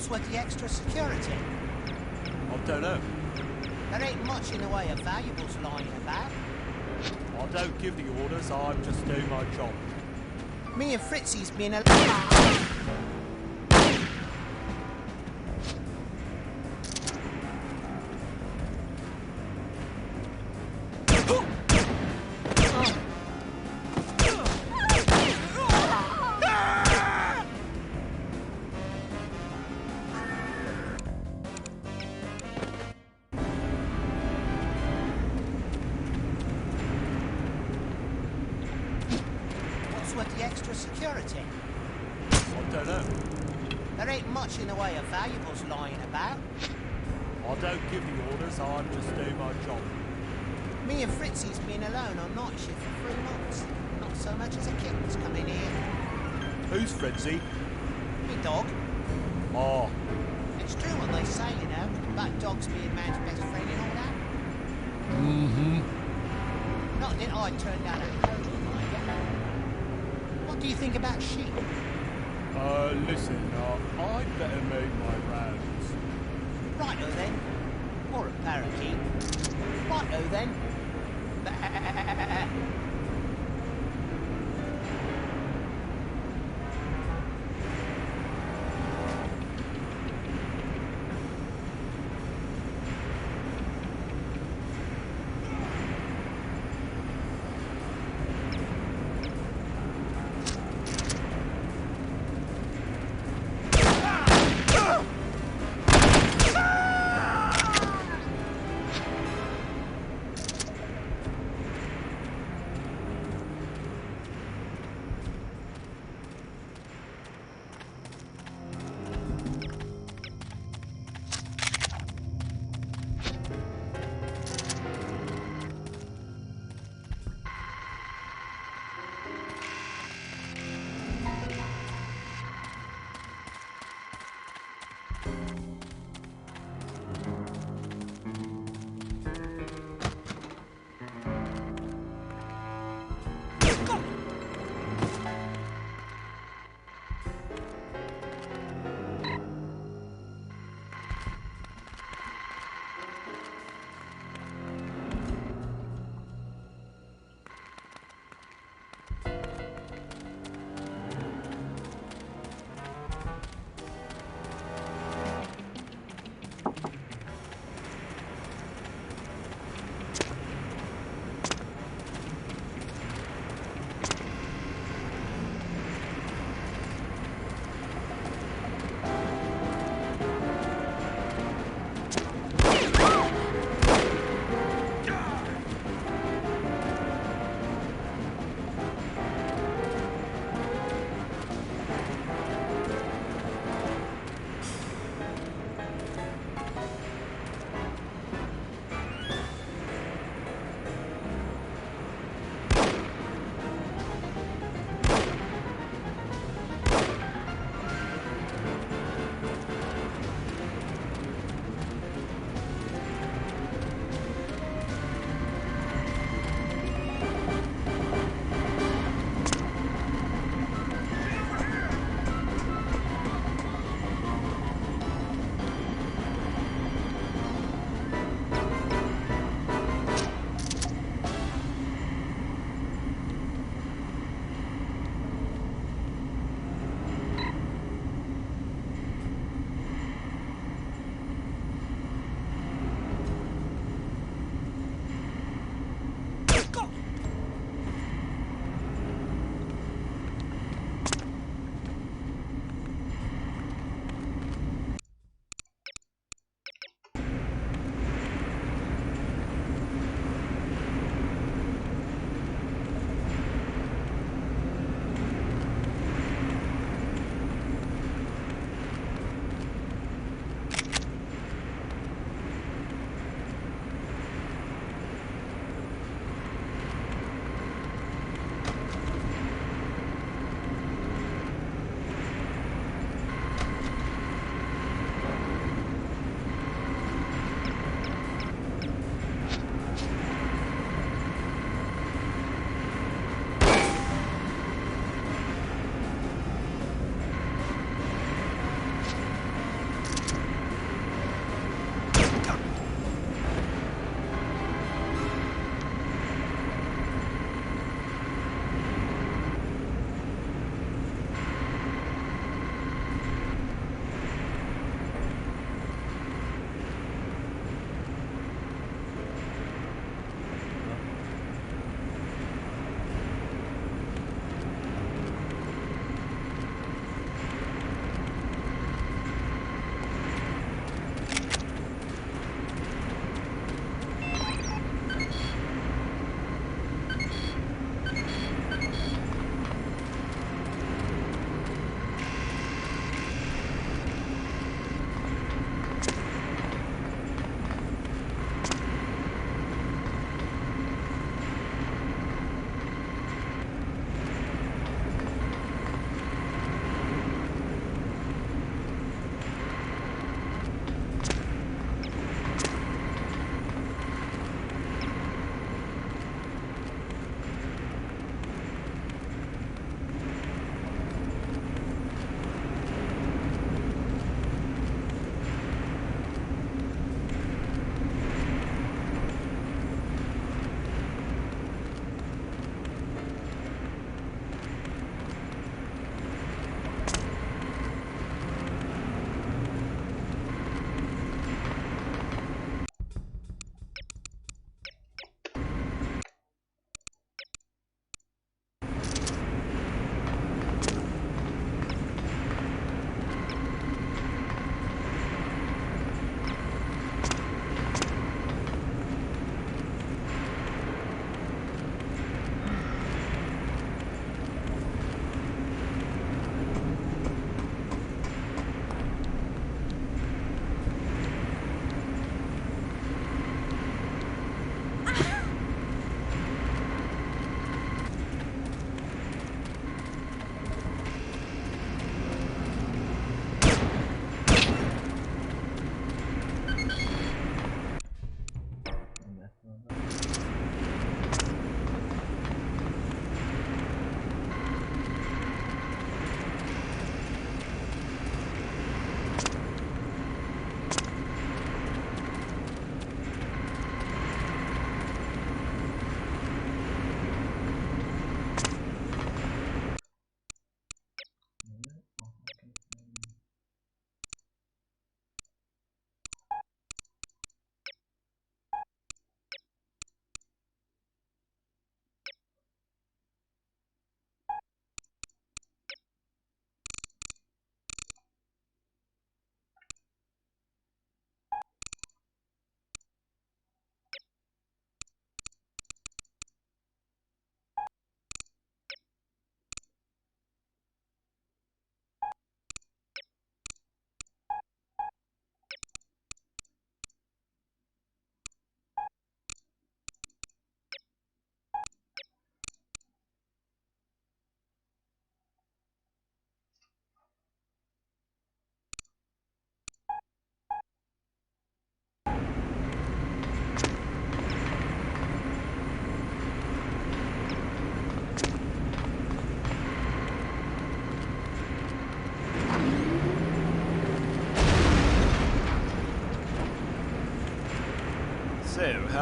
P: With the extra security?
Q: I don't know.
P: There ain't much in the way of valuables lying about.
Q: I don't give the orders, I just do my job.
P: Me and Fritzy's been alone. With the extra security?
Q: I don't know.
P: There ain't much in the way of valuables lying about.
Q: I don't give the orders, I just do my job.
P: Me and Fritzy's been alone on night shift for 3 months. Not so much as a kitten's come in here.
Q: Who's Fritzy?
P: Me dog.
Q: Oh.
P: It's true what they say, you know, about dogs being man's best friend and all that.
Q: Mm-hmm.
P: Not that I turned down a pony, mind ya. What do you think about sheep?
Q: Listen, I'd better make my rounds.
P: Righto then. Or a parakeet. Righto then. Bah.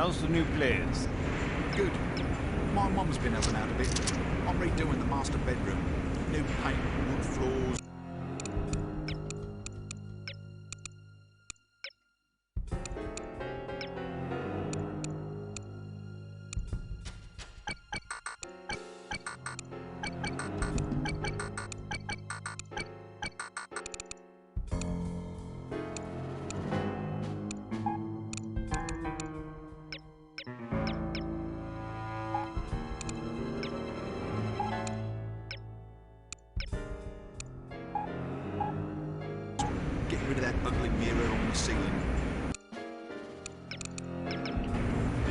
N: How's the new place?
F: Good. My mum's been helping out a bit. I'm redoing the master bedroom. New paint, wood floors. Get rid of that ugly mirror on the ceiling.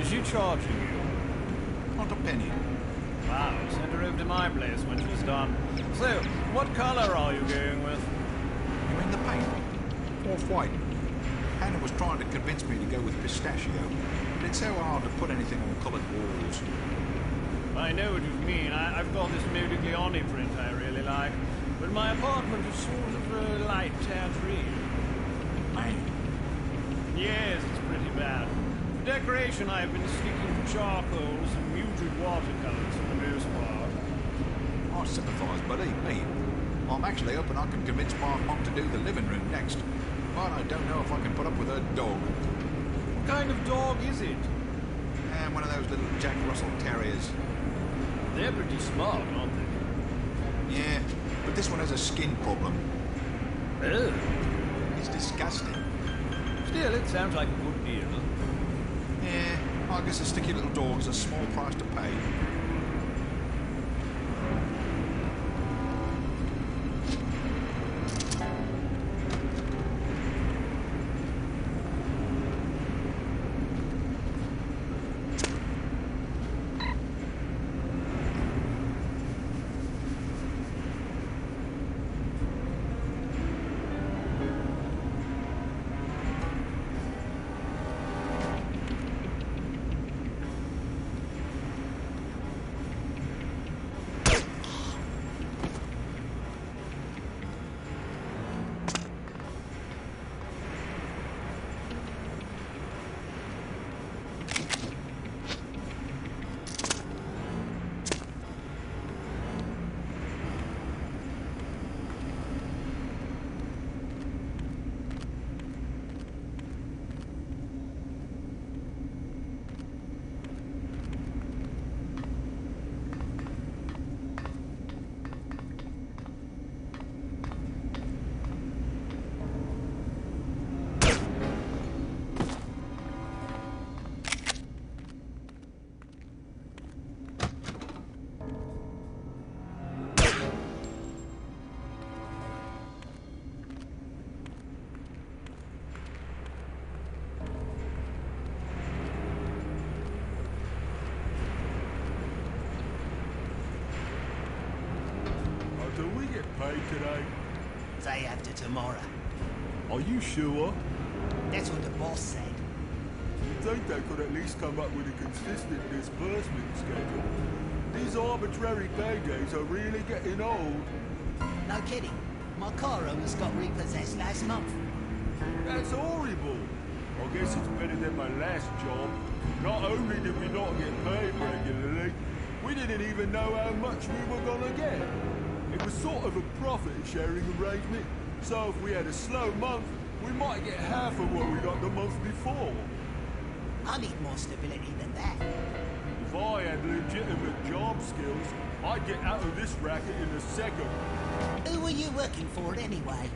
N: Is she charging you?
F: Not a penny.
N: Wow, send her over to my place when she's done. So, what colour are you going with?
F: You mean the paint? Off-white. Hannah was trying to convince me to go with pistachio, but it's so hard to put anything on coloured walls.
N: I know what you mean. I've got this Modigliani print I really like, but my apartment is sort of a light tangerine.
F: Man.
N: Yes, it's pretty bad. For decoration, I've been sticking to charcoals and muted watercolours for the most part.
F: I sympathise, believe me. I'm actually hoping I can convince my mum to do the living room next, but I don't know if I can put up with her dog.
N: What kind of dog is it?
F: And one of those little Jack Russell Terriers.
N: They're pretty smart, aren't they?
F: Yeah, but this one has a skin problem.
N: Oh.
F: It's disgusting.
N: Still, it sounds like a good deal.
F: Yeah, I guess a sticky little dog's a small price to pay.
E: Do we get paid today?
P: Day after tomorrow.
E: Are you sure?
P: That's what the boss said.
E: You'd think they could at least come up with a consistent disbursement schedule. These arbitrary paydays are really getting old.
P: No kidding. My car almost got repossessed last month.
E: That's horrible. I guess it's better than my last job. Not only did we not get paid regularly, we didn't even know how much we were gonna get. It was sort of a profit-sharing arrangement, so if we had a slow month, we might get half of what we got the month before.
P: I need more stability than that.
E: If I had legitimate job skills, I'd get out of this racket in a second.
P: Who are you working for anyway?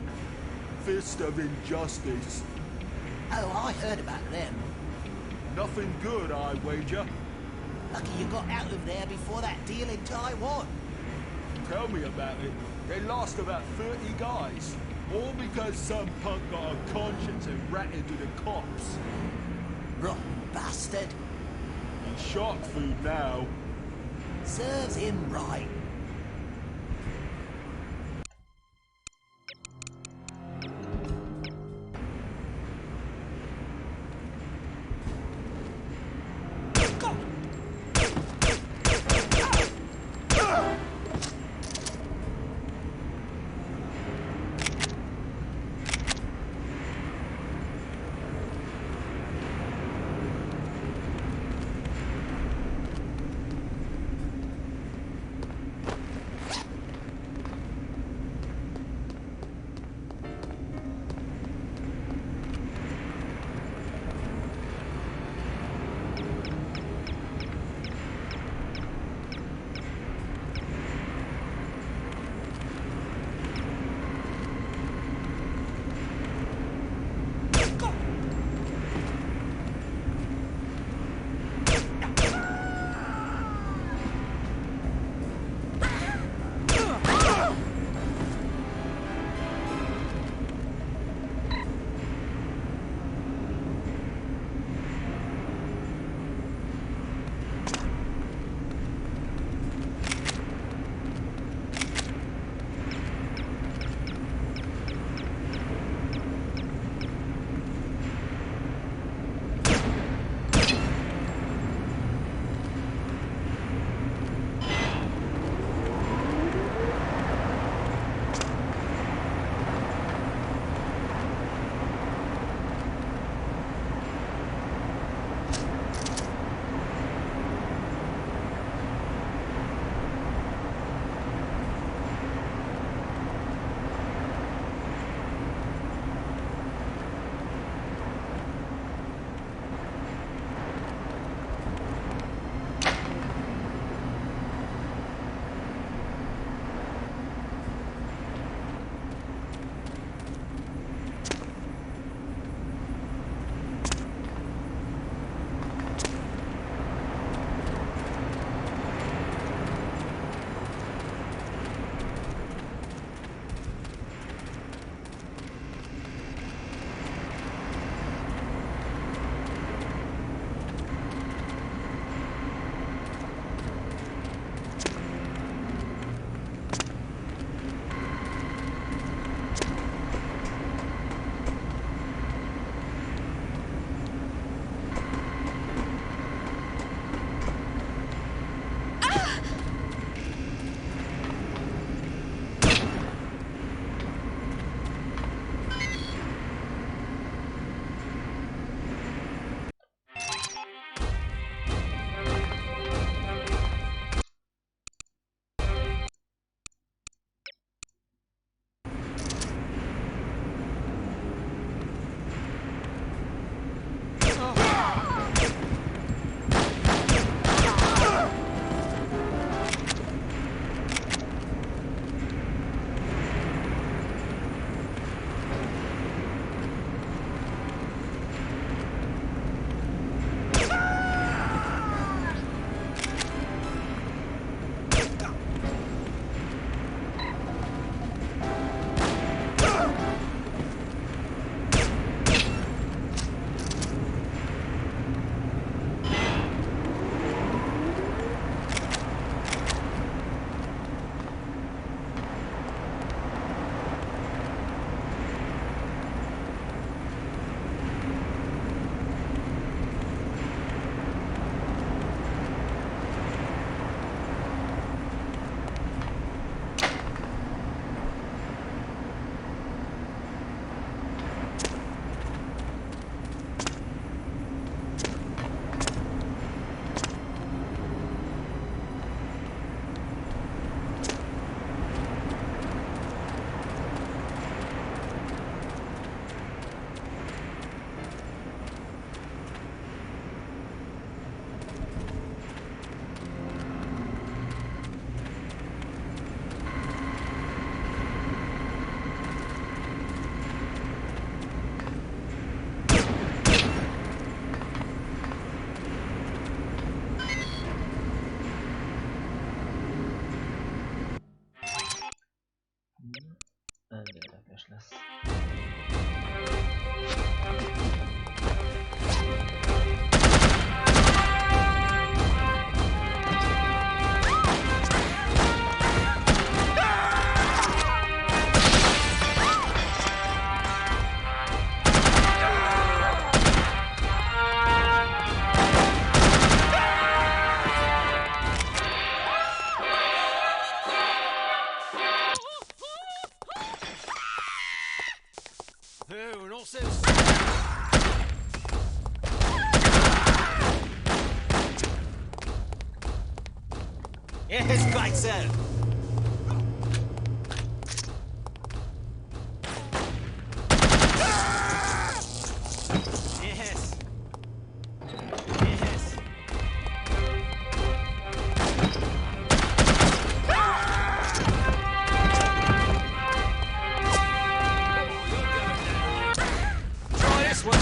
E: Fist of Injustice.
P: Oh, I heard about them.
E: Nothing good, I wager.
P: Lucky you got out of there before that deal in Taiwan.
E: Tell me about it. They lost about 30 guys. All because some punk got a conscience and ratted to the cops.
P: Rotten bastard.
E: He's shark food now.
P: Serves him right.
A: izgalmas lesz.
N: Oh, and also...
P: Yes, quite so. Yes. Yes.
N: Try this one.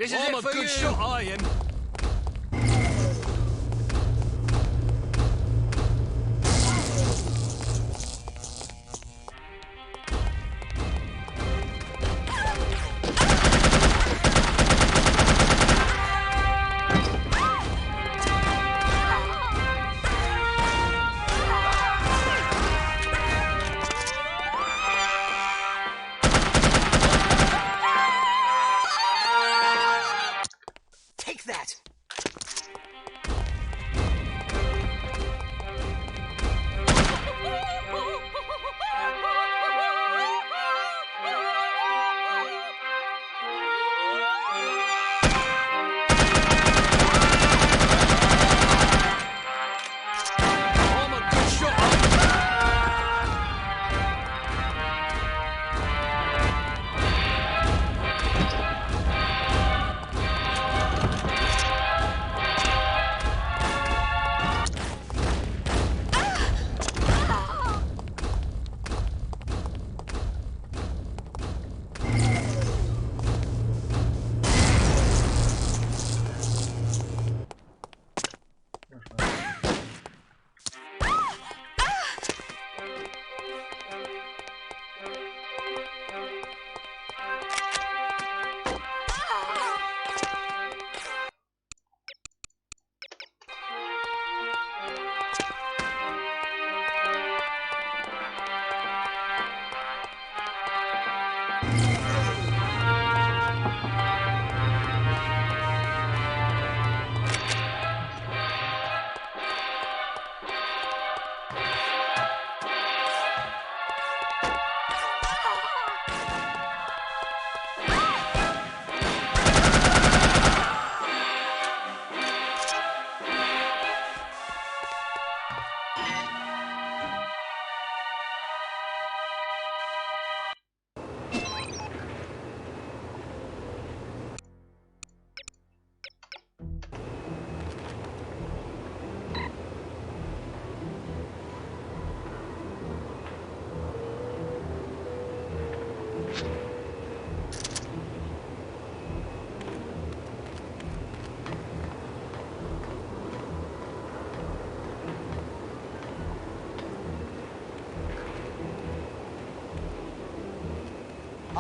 N: This is
P: I'm
N: it
P: a
N: for
P: good
N: you.
P: shot, I am. Take that! I'm a good shot.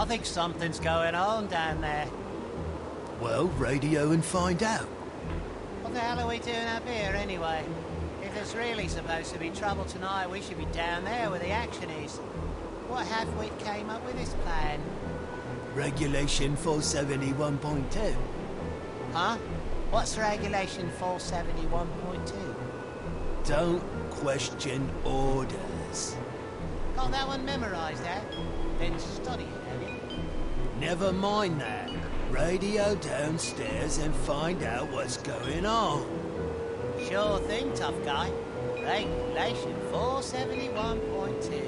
P: I think something's going on down there.
R: Well, radio and find out.
P: What the hell are we doing up here, anyway? If there's really supposed to be trouble tonight, we should be down there where the action is. What half-wit came up with this plan?
R: Regulation 471.2.
P: Huh? What's Regulation 471.2?
R: Don't question orders.
P: Got that one memorised, eh? Been studying, have you?
R: Never mind that. Radio downstairs and find out what's going on.
P: Sure thing, tough guy. Regulation 471.2.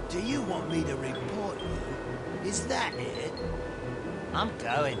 R: Do you want me to report you? Is that it?
P: I'm going.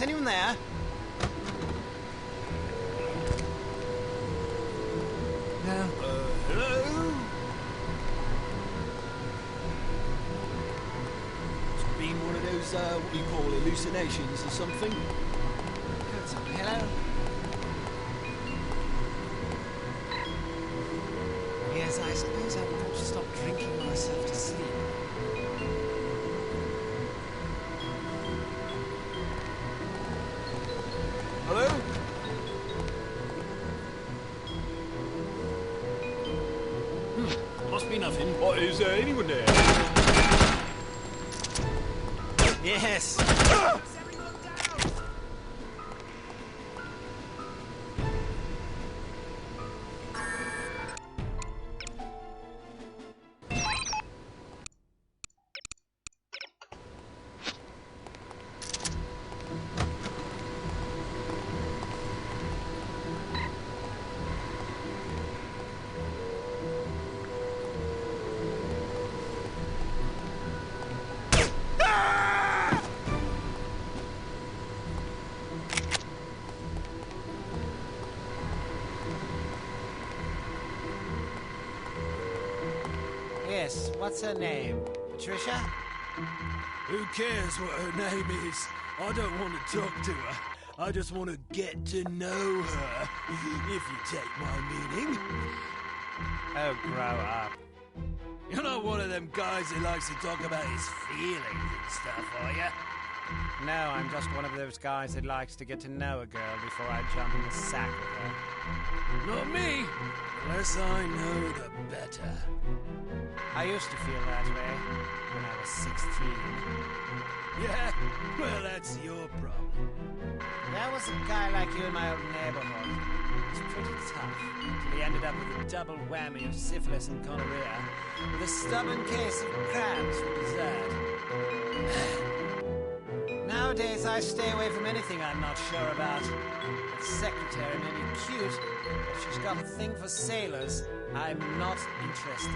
N: anyone there? No. Hello? It's been one of those, what do you call hallucinations or something?
P: Hello? Yes, I suppose I've got to stop drinking myself to sleep.
N: Hello? Must be nothing.
E: What, is there anyone there?
N: Yes.
P: Yes, what's her name? Patricia?
R: Who cares what her name is? I don't want to talk to her. I just want to get to know her, if you take my meaning.
P: Oh, grow up.
R: You're not one of them guys who likes to talk about his feelings and stuff, are you?
P: No, I'm just one of those guys that likes to get to know a girl before I jump in the sack with her.
R: Not me. The less I know, the better.
P: I used to feel that way when I was 16.
R: Yeah? Well, that's your problem.
P: There was a guy like you in my old neighborhood. He was pretty tough, until he ended up with a double whammy of syphilis and gonorrhea, with a stubborn case of crabs for dessert. Nowadays, I stay away from anything I'm not sure about. That secretary may be cute, but if she's got a thing for sailors, I'm not interested.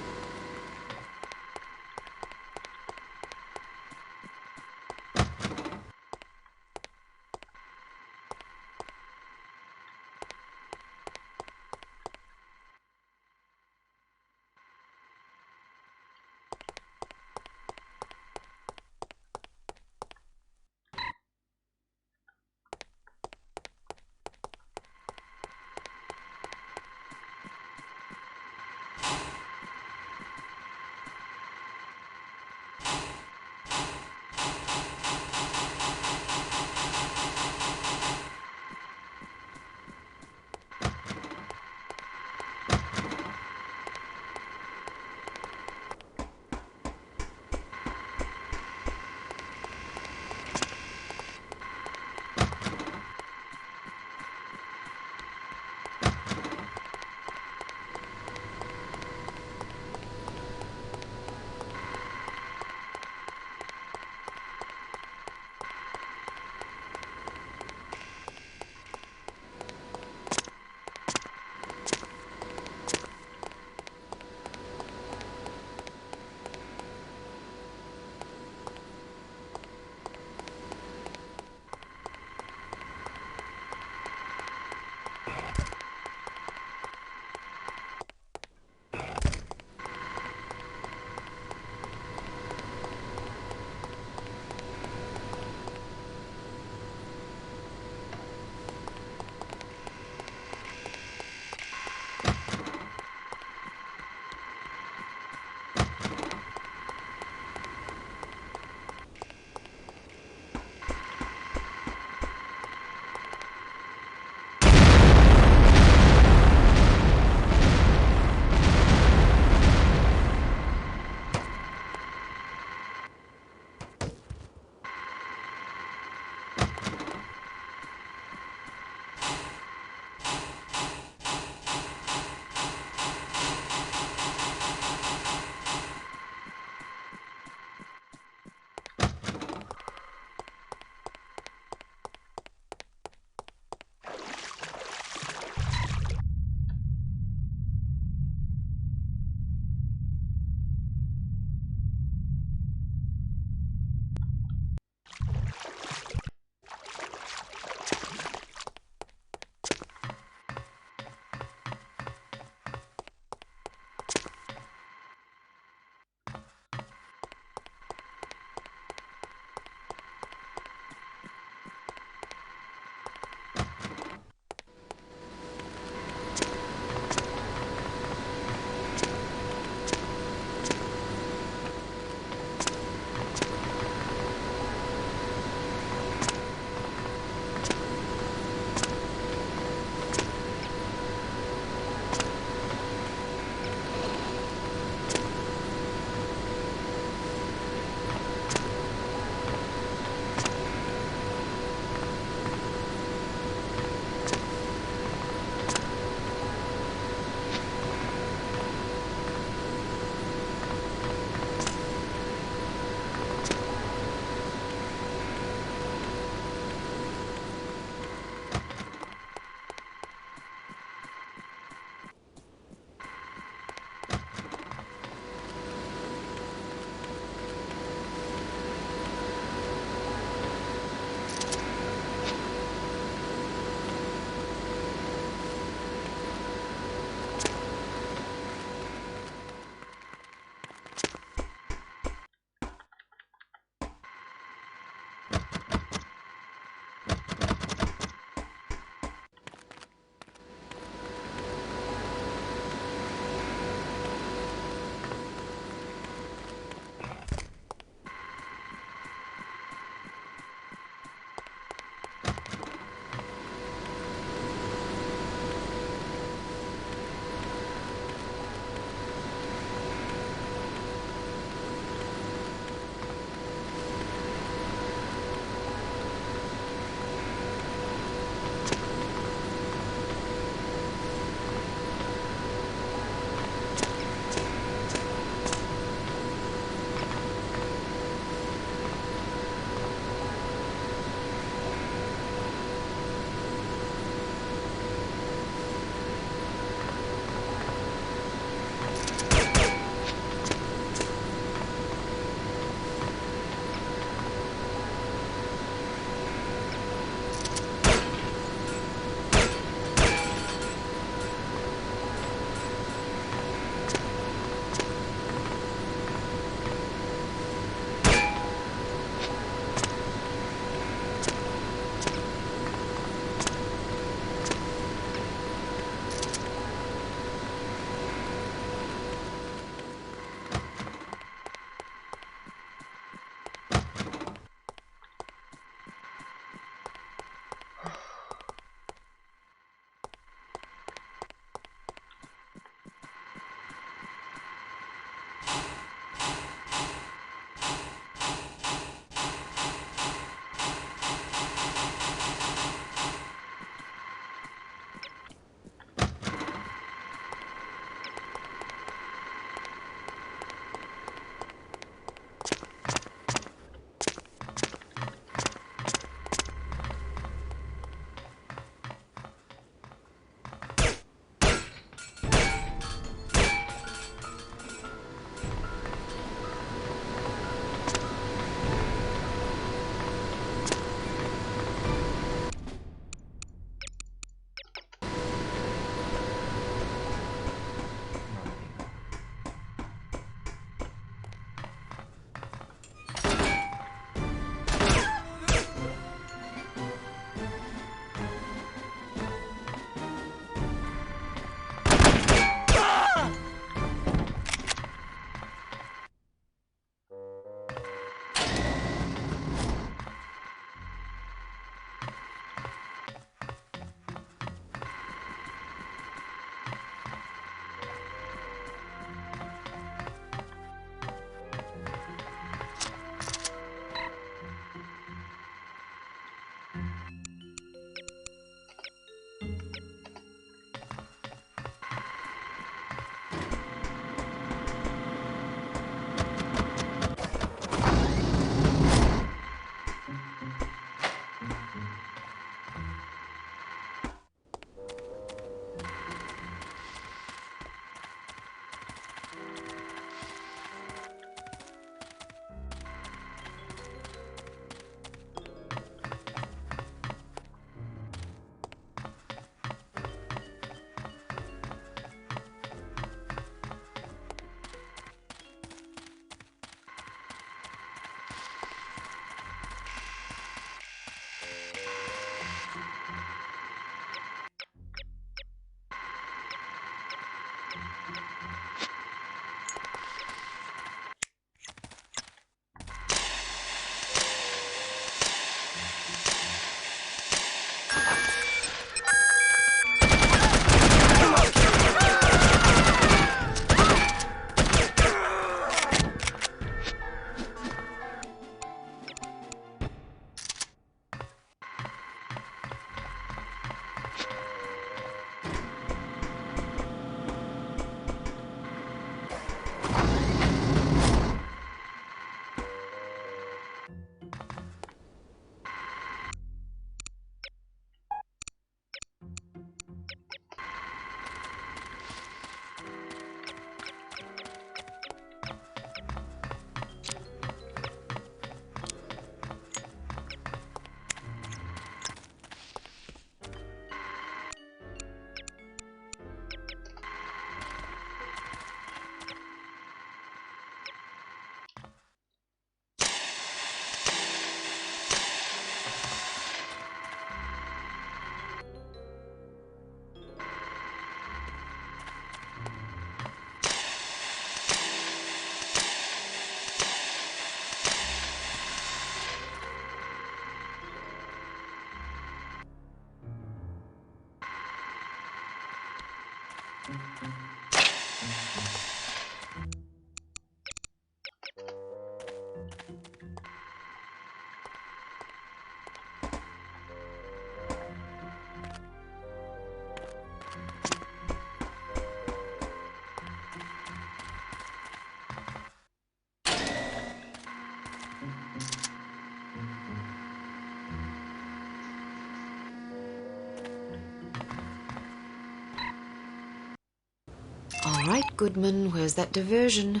G: All right, Goodman, where's that diversion?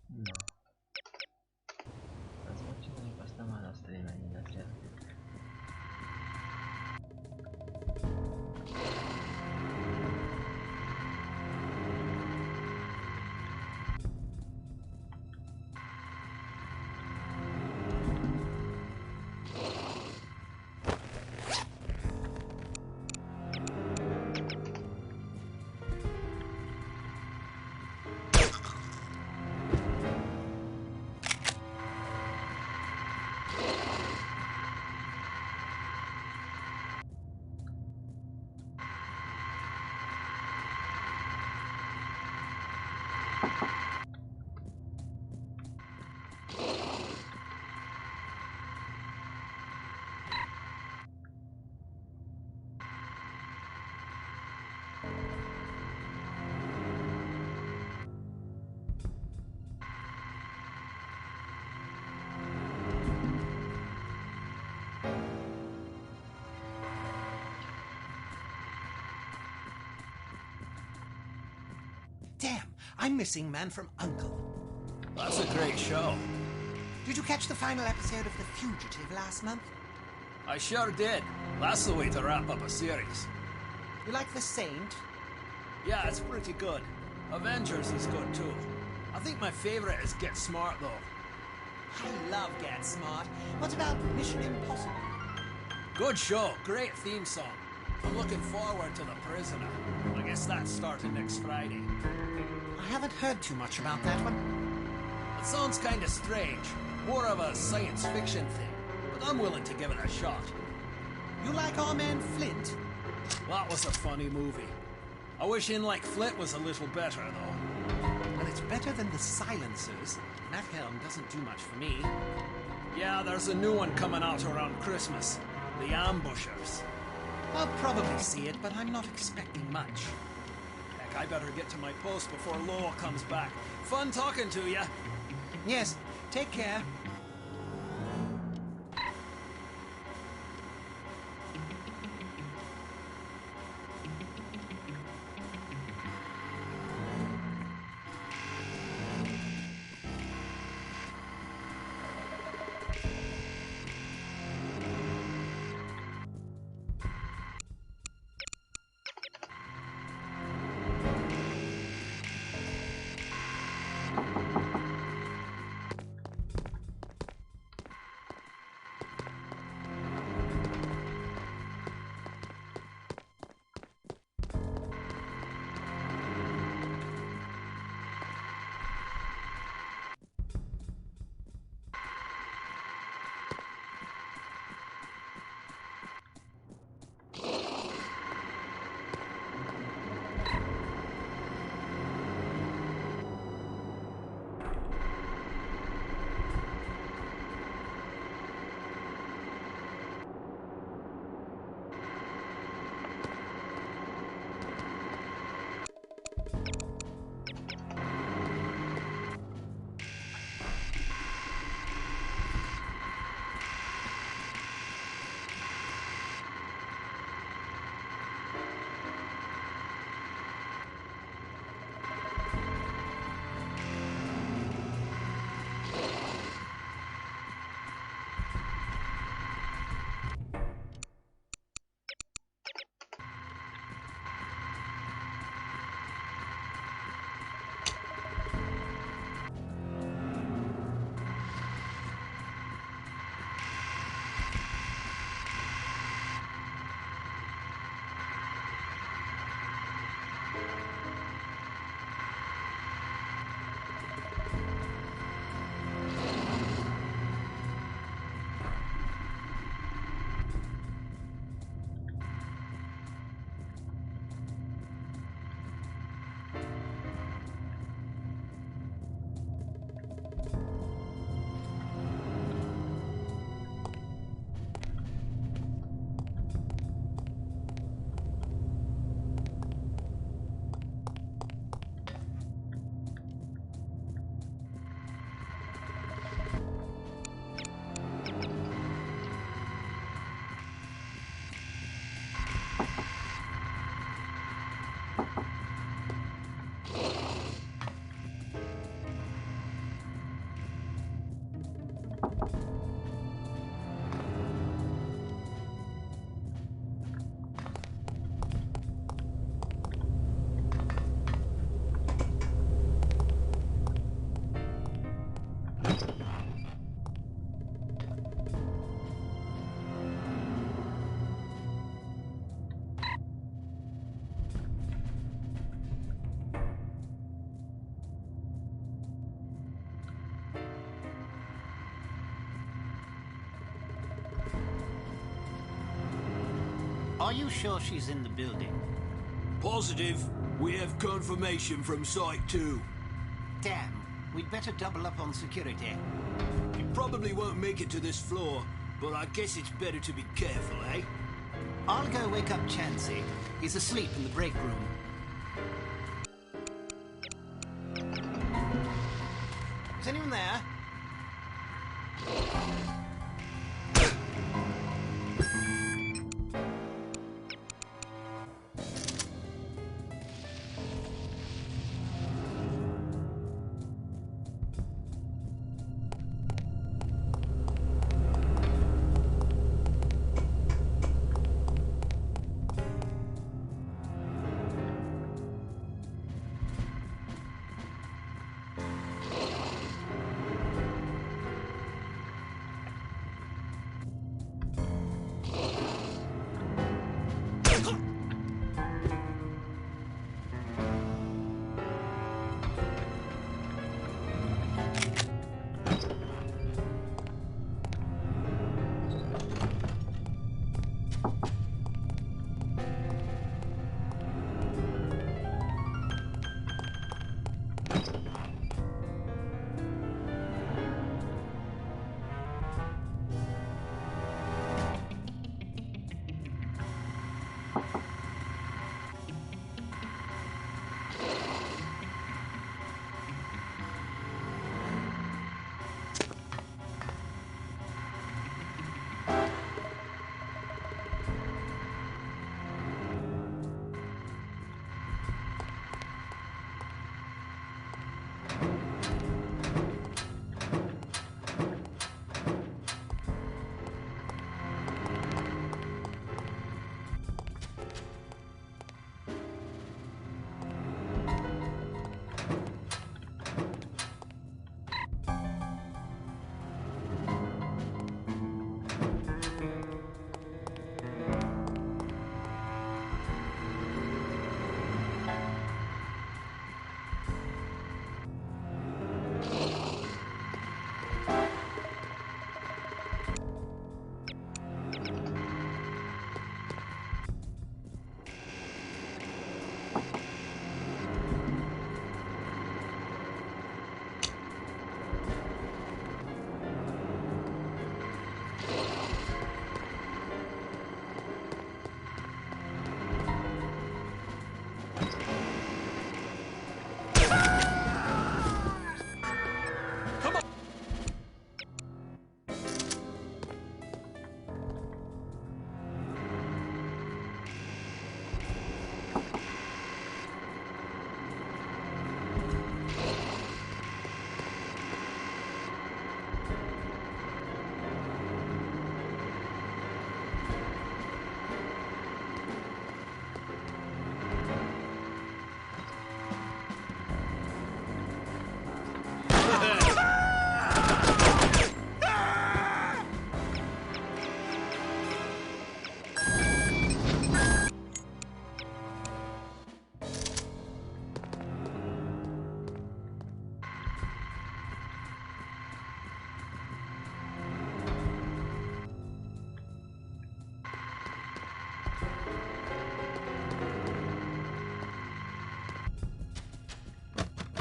A: No. A zobaczymy, że pasta ma na streamie, nie na streamie.
P: Damn, I'm missing Man from U.N.C.L.E.
N: That's a great show.
P: Did you catch the final episode of The Fugitive last month?
N: I sure did. That's the way to wrap up a series.
P: You like The Saint?
N: Yeah, it's pretty good. Avengers is good too. I think my favorite is Get Smart though.
P: I love Get Smart. What about Mission Impossible?
N: Good show, great theme song. I'm looking forward to The Prisoner. I guess that's starting next Friday.
P: I haven't heard too much about that one.
N: It sounds kinda strange. More of a science fiction thing. But I'm willing to give it a shot.
P: You like our man Flint?
N: That was a funny movie. I wish In Like Flint was a little better though.
P: Well, it's better than The Silencers. That film doesn't do much for me.
N: Yeah, there's a new one coming out around Christmas. The Ambushers.
P: I'll probably see it, but I'm not expecting much.
N: Heck, I better get to my post before Lowell comes back. Fun talking to ya.
P: Yes, take care.
S: Are you sure she's in the building?
R: Positive. We have confirmation from Site 2.
S: Damn, we'd better double up on security.
R: She probably won't make it to this floor, but I guess it's better to be careful, eh?
S: I'll go wake up Chansey. He's asleep in the break room. Is anyone there?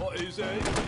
E: What is it?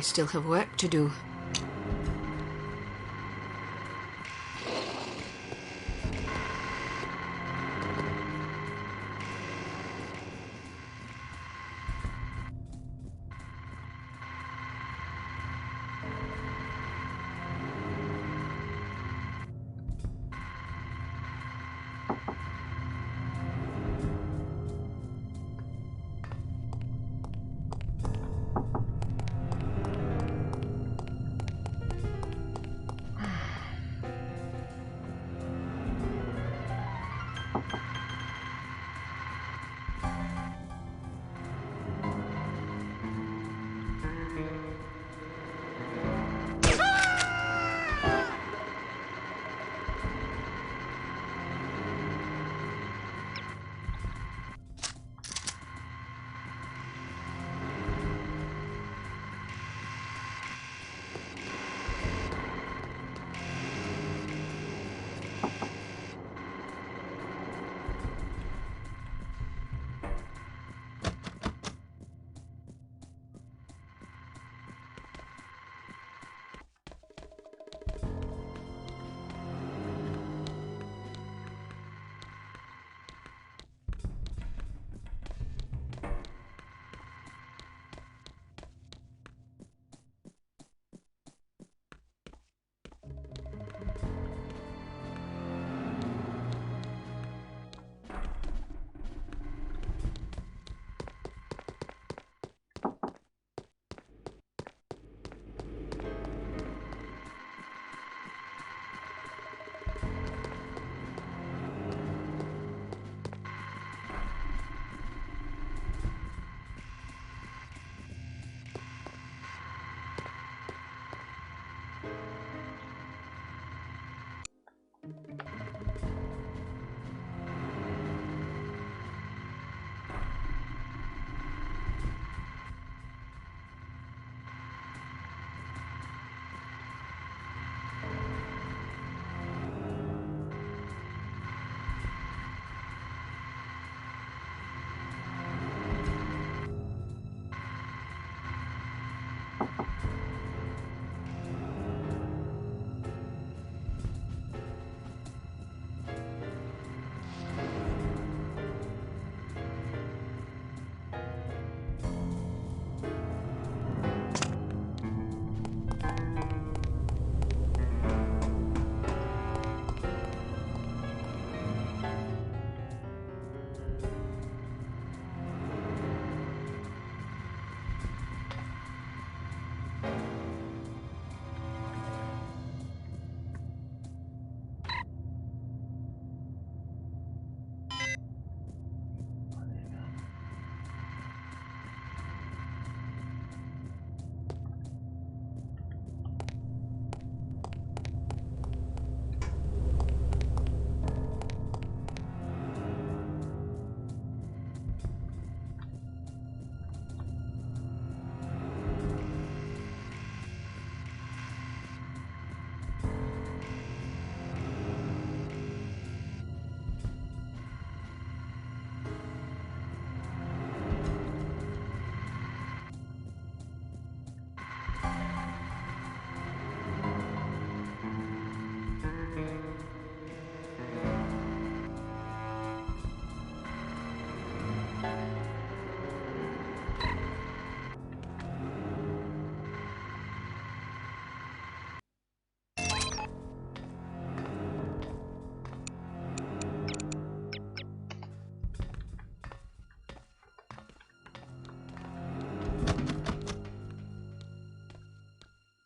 G: I still have work to do.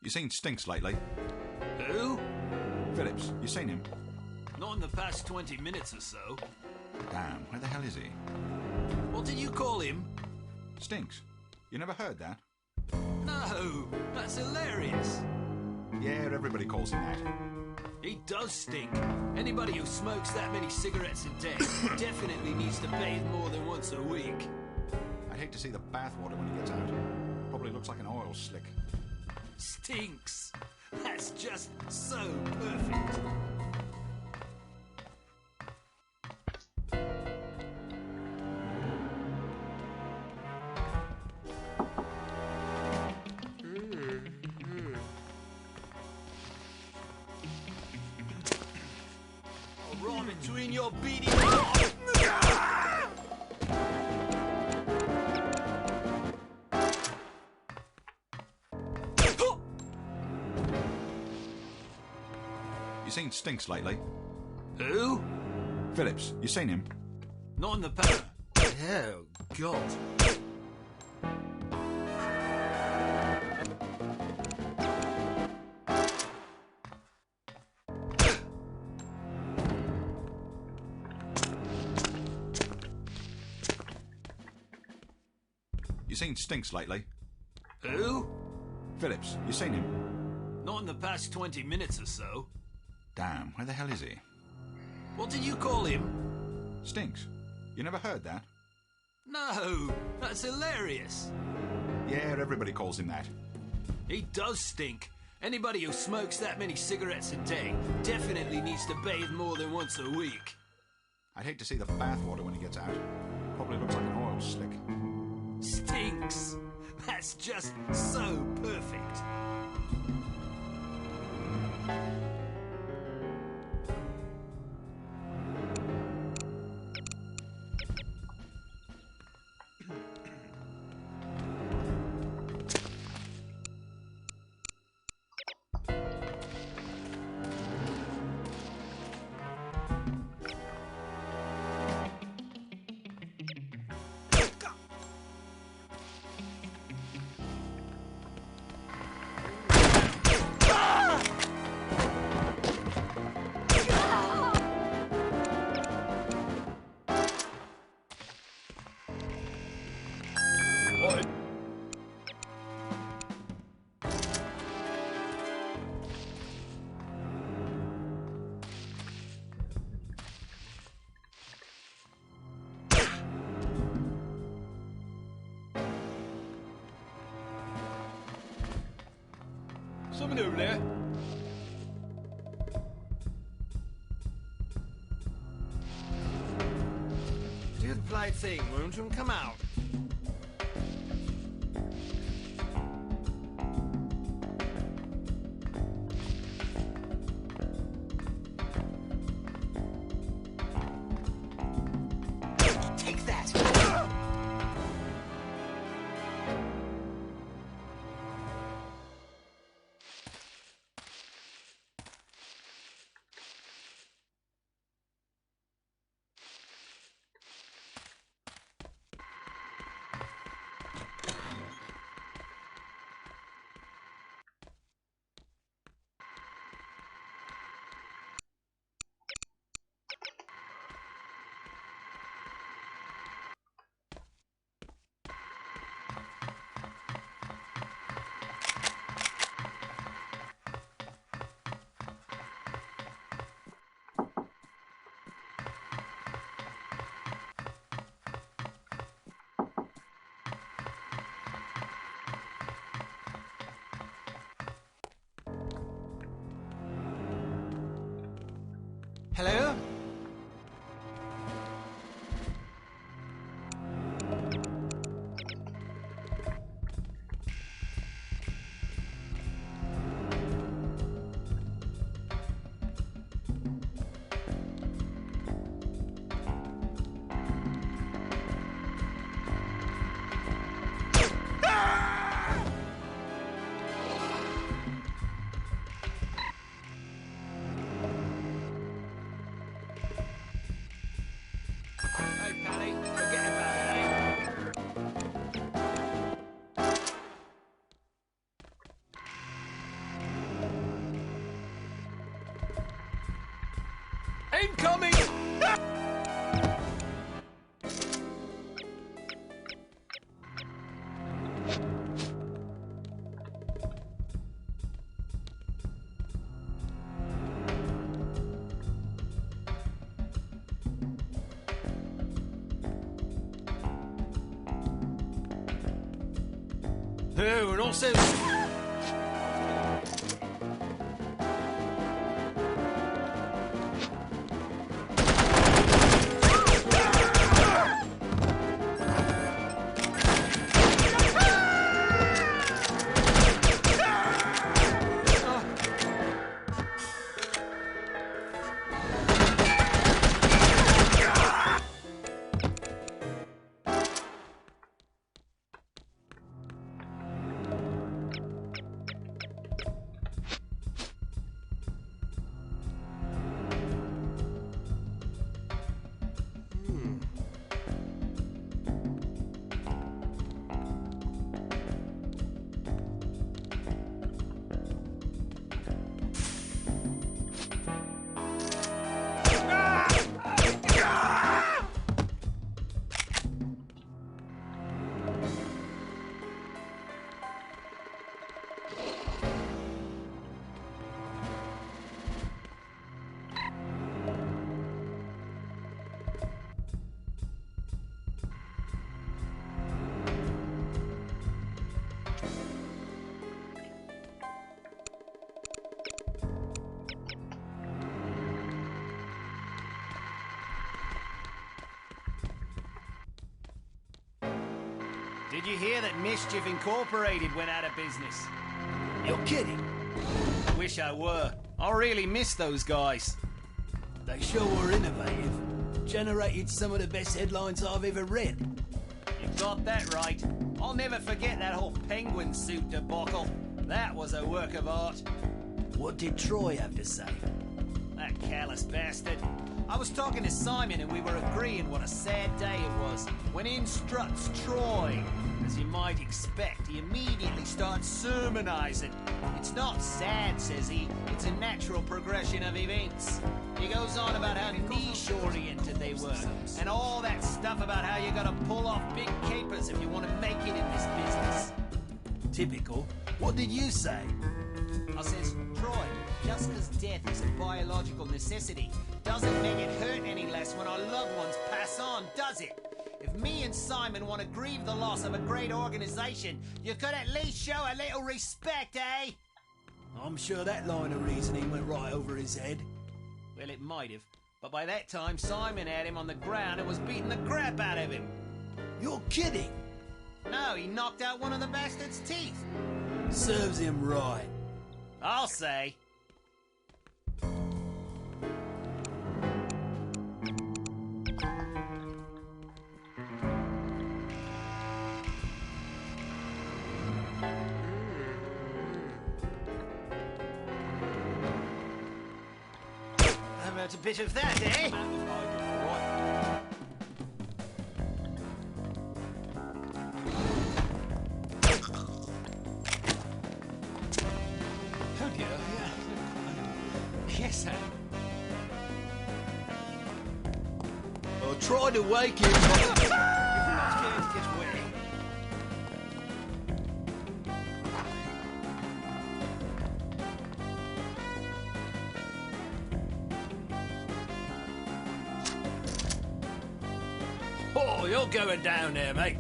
F: You seen Stinks lately?
N: Who?
F: Phillips, you seen him?
N: Not in the past 20 minutes or so.
F: Damn, where the hell is he?
N: What did you call him?
F: Stinks. You never heard that?
N: No, that's hilarious.
F: Yeah, everybody calls him that.
N: He does stink. Anybody who smokes that many cigarettes a day definitely needs to bathe more than once a week.
F: I'd hate to see the bathwater when he gets out. Probably looks like an oil slick.
N: Stinks. That's just so perfect.
R: between your beady...
F: You seen Stinks lately?
N: Who?
F: Phillips, you seen him?
N: Not in the paper. Oh, God.
F: You seen Stinks lately?
N: Who?
F: Phillips, you seen him?
N: Not in the past 20 minutes or so.
F: Damn, where the hell is he?
N: What did you call him?
F: Stinks. You never heard that?
N: No, that's hilarious.
F: Yeah, everybody calls him that.
N: He does stink. Anybody who smokes that many cigarettes a day definitely needs to bathe more than once a week.
F: I'd hate to see the bathwater when he gets out. Probably looks like an oil slick.
N: Stinks. That's just so perfect.
R: Something over there.
N: Do the polite thing, won't you? Come out.
S: Take that!
N: Hello?
R: Incoming!
N: Oh, and also...
P: Did you hear that Mischief Incorporated went out of business?
R: You're kidding.
P: Wish I were. I really miss those guys.
R: They sure were innovative. Generated some of the best headlines I've ever read.
P: You got that right. I'll never forget that whole penguin suit debacle. That was a work of art.
R: What did Troy have to say?
P: That careless bastard. I was talking to Simon and we were agreeing what a sad day it was. When in struts Troy. As you might expect, he immediately starts sermonizing. It's not sad, says he. It's a natural progression of events. He goes on about how niche-oriented they were, and all that stuff about how you gotta pull off big capers if you want to make it in this business.
R: Typical. What did you say?
P: I says, Troy, just because death is a biological necessity doesn't make it hurt any less when our loved ones pass on, does it? If me and Simon want to grieve the loss of a great organization, you could at least show a little respect, eh?
R: I'm sure that line of reasoning went right over his head.
P: Well, it might have. But by that time, Simon had him on the ground and was beating the crap out of him.
R: You're kidding!
P: No, he knocked out one of the bastard's teeth.
R: Serves him right.
P: I'll say.
R: How about a bit of that, eh?
P: Oh dear, yeah. Yes, sir.
R: I tried to wake him, but
P: You're not going to get away.
R: Oh, you're going down there, mate.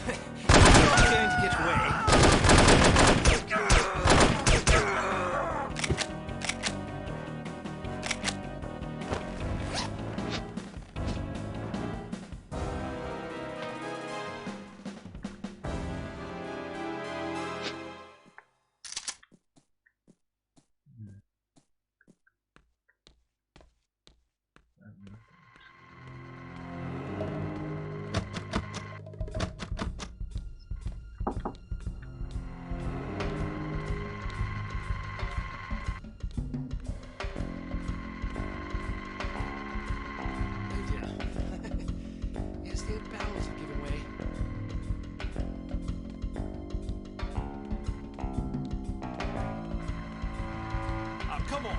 P: Going to get away. Yes, the barrels are giving way. Oh, come on.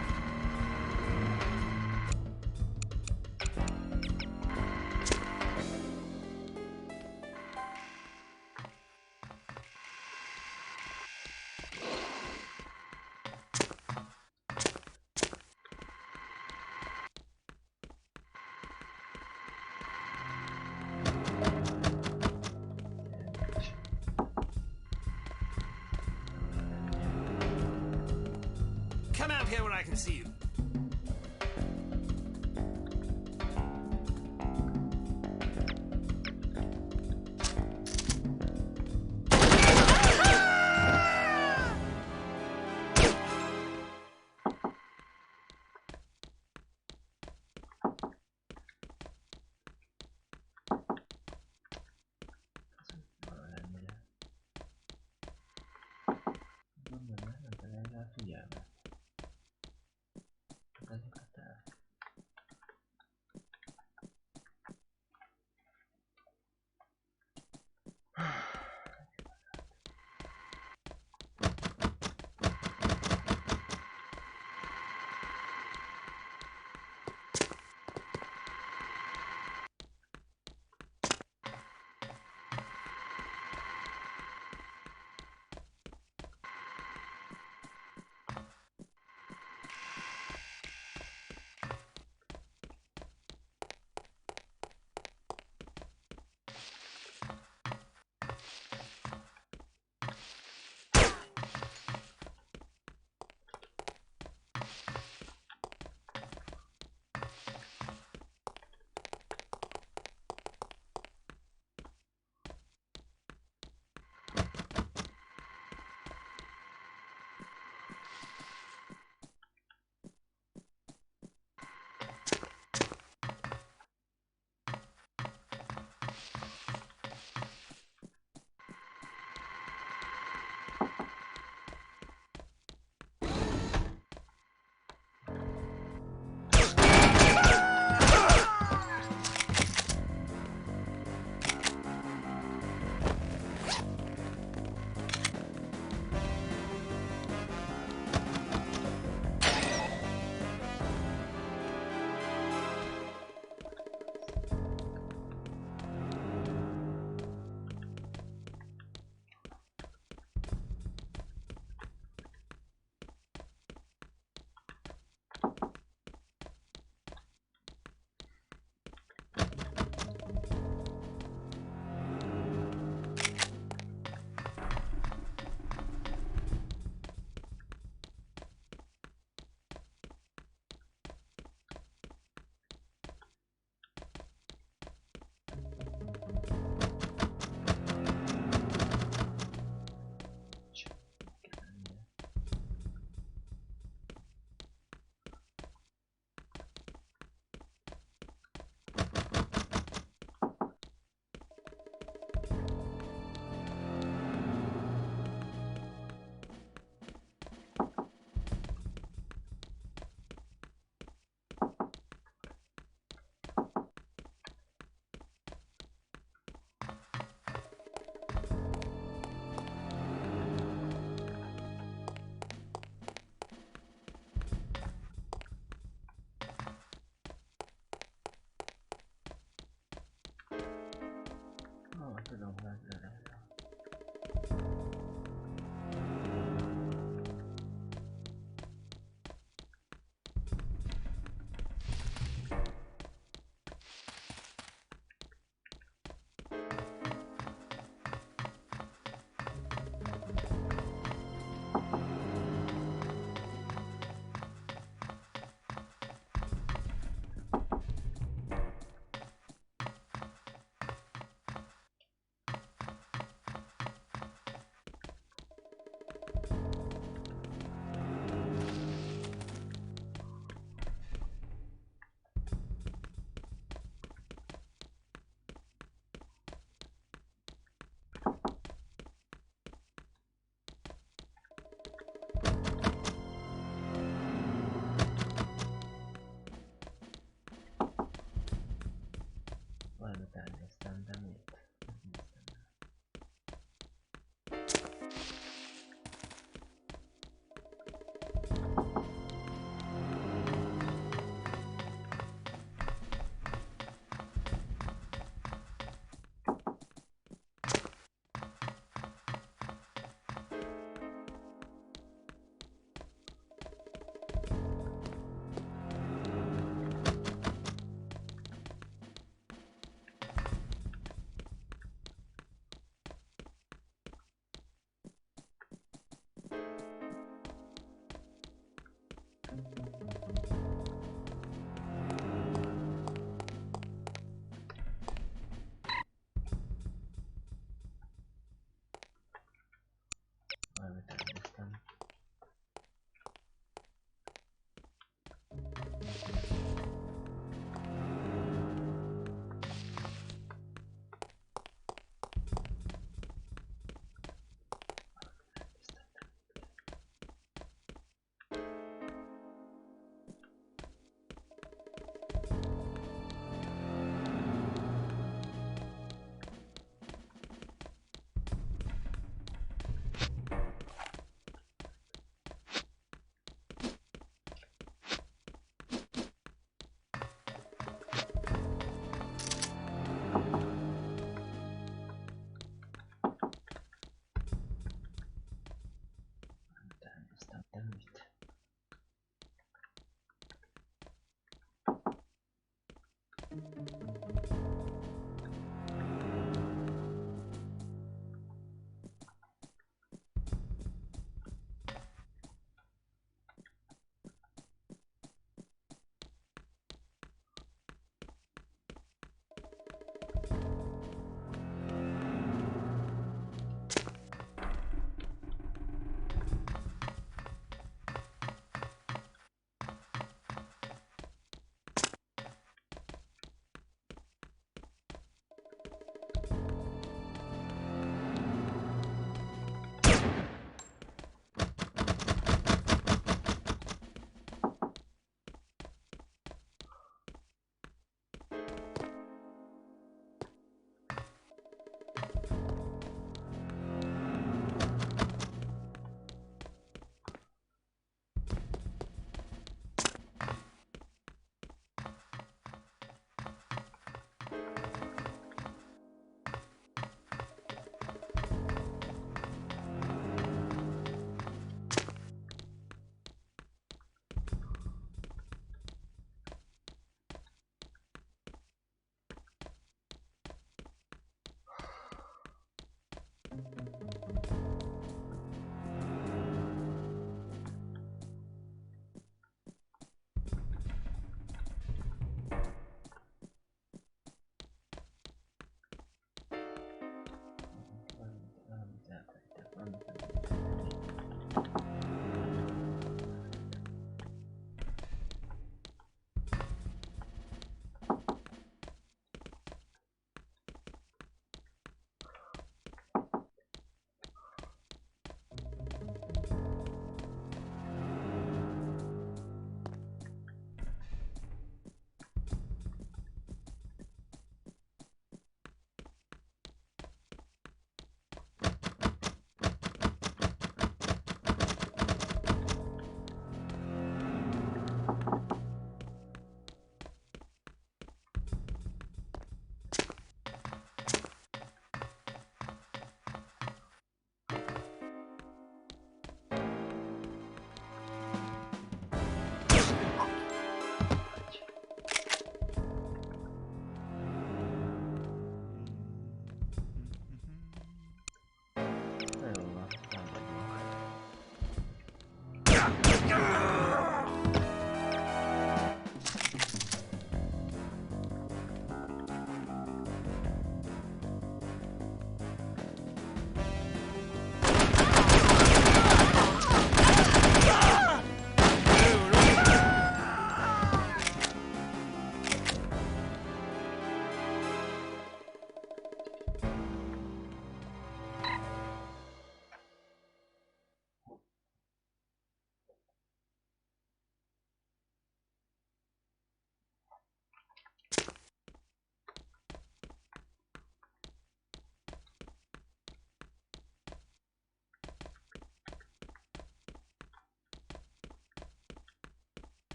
N: out here where I can see you.
A: Nem terelje a figyelmet. Valamit elnéztem.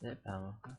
A: Szépen van.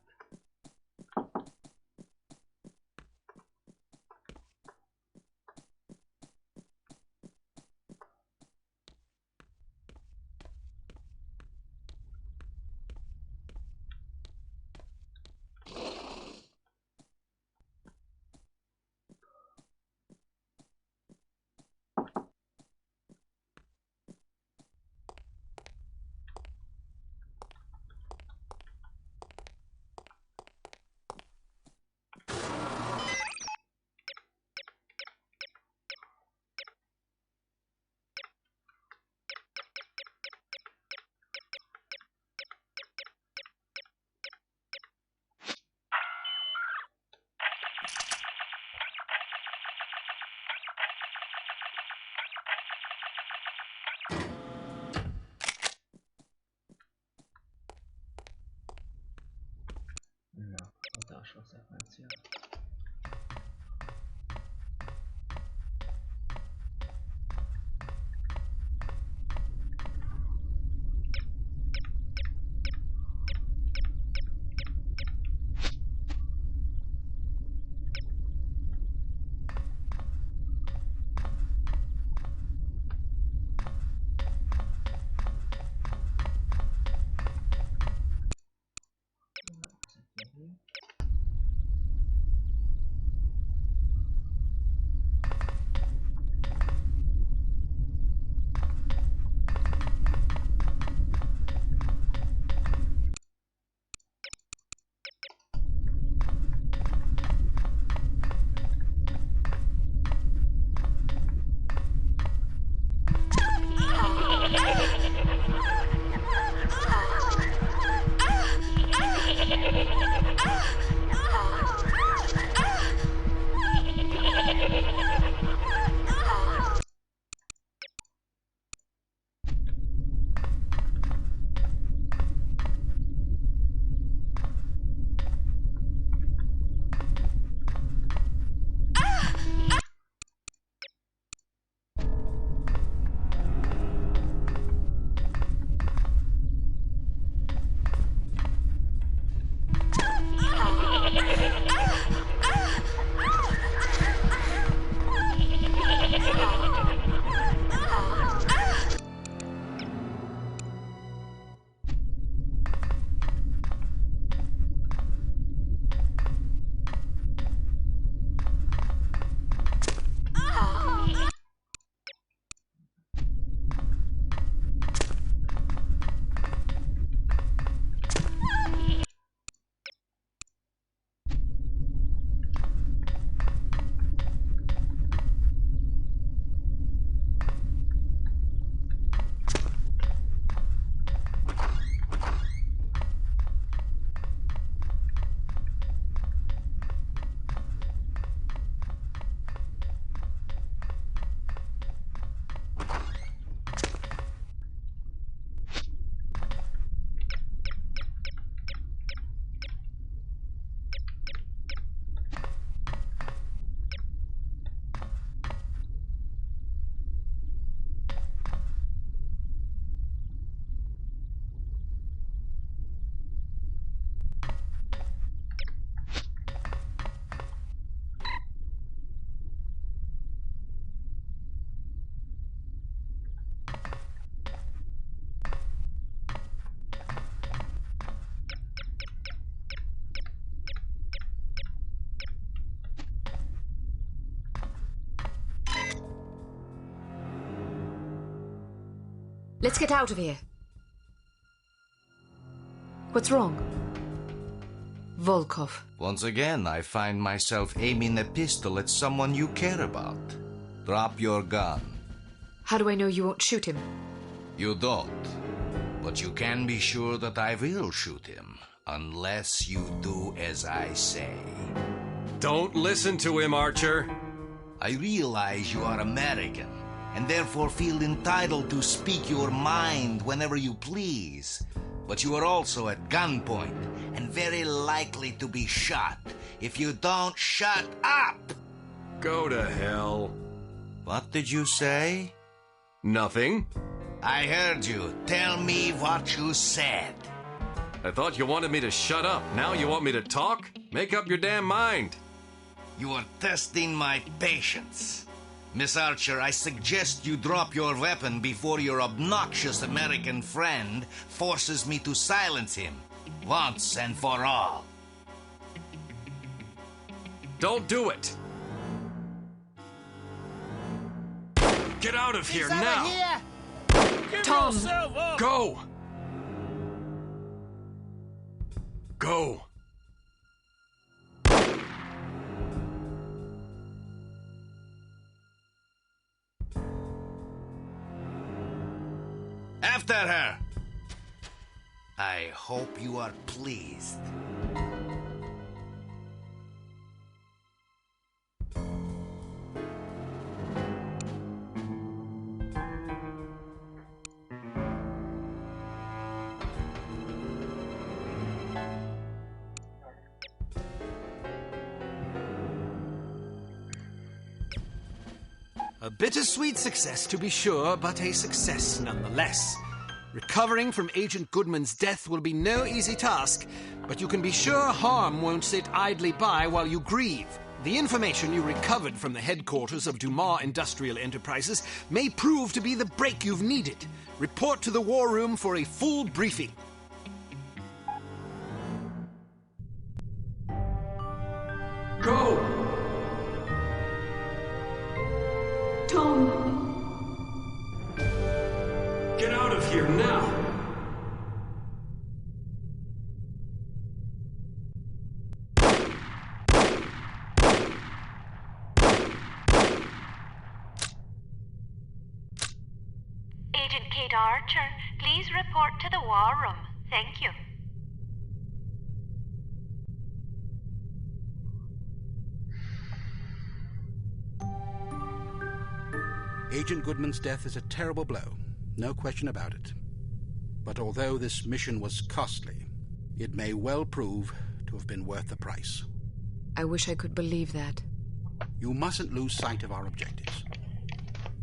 A: Na, utolsó szekvencia.
G: Let's get out of here. What's wrong? Volkov.
T: Once again, I find myself aiming a pistol at someone you care about. Drop your gun.
G: How do I know you won't shoot him?
T: You don't. But you can be sure that I will shoot him, unless you do as I say.
H: Don't listen to him, Archer.
T: I realize you are American, and therefore feel entitled to speak your mind whenever you please. But you are also at gunpoint, and very likely to be shot if you don't shut up!
H: Go to hell.
T: What did you say?
H: Nothing.
T: I heard you. Tell me what you said.
H: I thought you wanted me to shut up. Now you want me to talk? Make up your damn mind.
T: You are testing my patience. Miss Archer, I suggest you drop your weapon before your obnoxious American friend forces me to silence him, once and for all.
H: Don't do it! Get out of here now!
P: Here. Give
G: Tom,
P: yourself up.
H: Go! Go!
T: After her! I hope you are pleased.
N: A bittersweet success, to be sure, but a success nonetheless. Recovering from Agent Goodman's death will be no easy task, but you can be sure harm won't sit idly by while you grieve. The information you recovered from the headquarters of Dumas Industrial Enterprises may prove to be the break you've needed. Report to the War Room for a full briefing.
H: Go!
G: Tom.
H: Get out of here now!
B: Agent Kate Archer, please report to the War Room. Thank you.
J: Agent Goodman's death is a terrible blow, no question about it. But although this mission was costly, it may well prove to have been worth the price.
G: I wish I could believe that.
J: You mustn't lose sight of our objectives.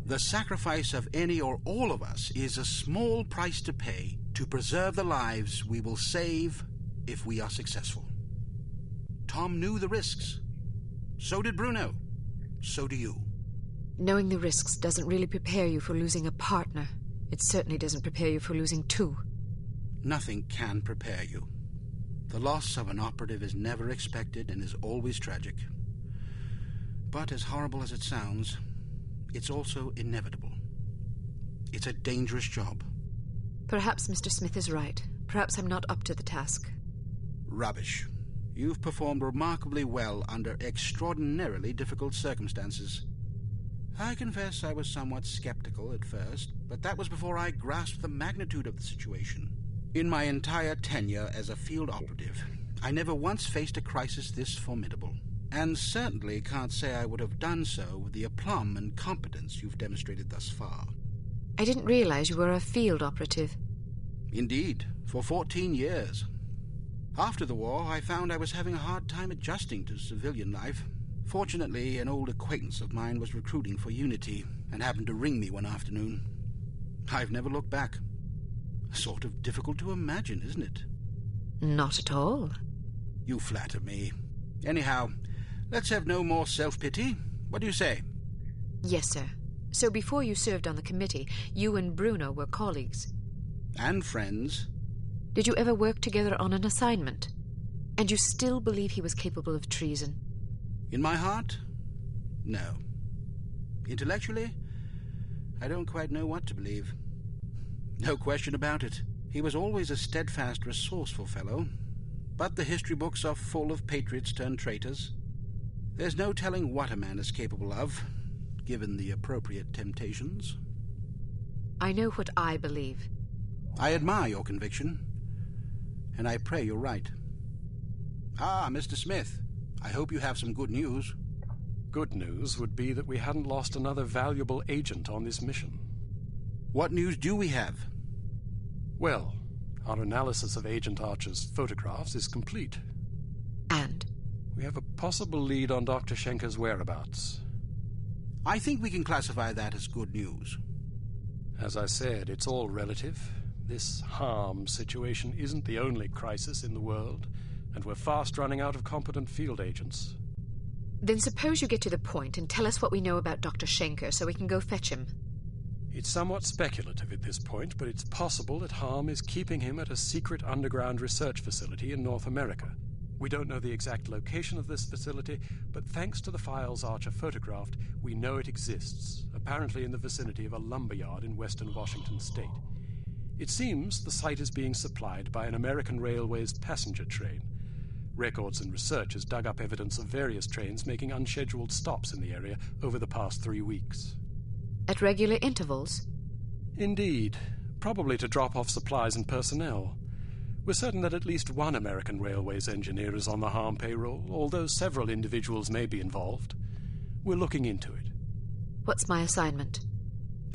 J: The sacrifice of any or all of us is a small price to pay to preserve the lives we will save if we are successful. Tom knew the risks. So did Bruno. So do you.
G: Knowing the risks doesn't really prepare you for losing a partner. It certainly doesn't prepare you for losing two.
J: Nothing can prepare you. The loss of an operative is never expected and is always tragic. But as horrible as it sounds, it's also inevitable. It's a dangerous job.
G: Perhaps Mr. Smith is right. Perhaps I'm not up to the task.
J: Rubbish. You've performed remarkably well under extraordinarily difficult circumstances. I confess I was somewhat skeptical at first, but that was before I grasped the magnitude of the situation. In my entire tenure as a field operative, I never once faced a crisis this formidable, and certainly can't say I would have done so with the aplomb and competence you've demonstrated thus far.
G: I didn't realize you were a field operative.
J: Indeed, for 14 years. After the war, I found I was having a hard time adjusting to civilian life. Fortunately, an old acquaintance of mine was recruiting for Unity and happened to ring me one afternoon. I've never looked back. Sort of difficult to imagine, isn't it?
G: Not at all.
J: You flatter me. Anyhow, let's have no more self-pity. What do you say?
G: Yes, sir. So before you served on the committee, you and Bruno were colleagues.
J: And friends.
G: Did you ever work together on an assignment? And you still believe he was capable of treason?
J: In my heart, no. Intellectually, I don't quite know what to believe. No question about it. He was always a steadfast, resourceful fellow, but the history books are full of patriots turned traitors. There's no telling what a man is capable of, given the appropriate temptations.
G: I know what I believe.
J: I admire your conviction, and I pray you're right. Ah, Mr. Smith, I hope you have some good news.
K: Good news would be that we hadn't lost another valuable agent on this mission.
J: What news do we have?
K: Well, our analysis of Agent Archer's photographs is complete.
G: And?
K: We have a possible lead on Dr. Schenker's whereabouts.
J: I think we can classify that as good news.
K: As I said, it's all relative, This harm situation isn't the only crisis in the world, and we're fast running out of competent field agents.
G: Then suppose you get to the point and tell us what we know about Dr. Schenker so we can go fetch him.
K: It's somewhat speculative at this point, but it's possible that Harm is keeping him at a secret underground research facility in North America. We don't know the exact location of this facility, but thanks to the files Archer photographed, we know it exists, apparently in the vicinity of a lumberyard in western Washington state. It seems the site is being supplied by an American Railways passenger train. Records and research has dug up evidence of various trains making unscheduled stops in the area over the past 3 weeks.
G: At regular intervals?
K: Indeed. Probably to drop off supplies and personnel. We're certain that at least one American Railways engineer is on the Harm payroll, although several individuals may be involved. We're looking into it.
G: What's my assignment?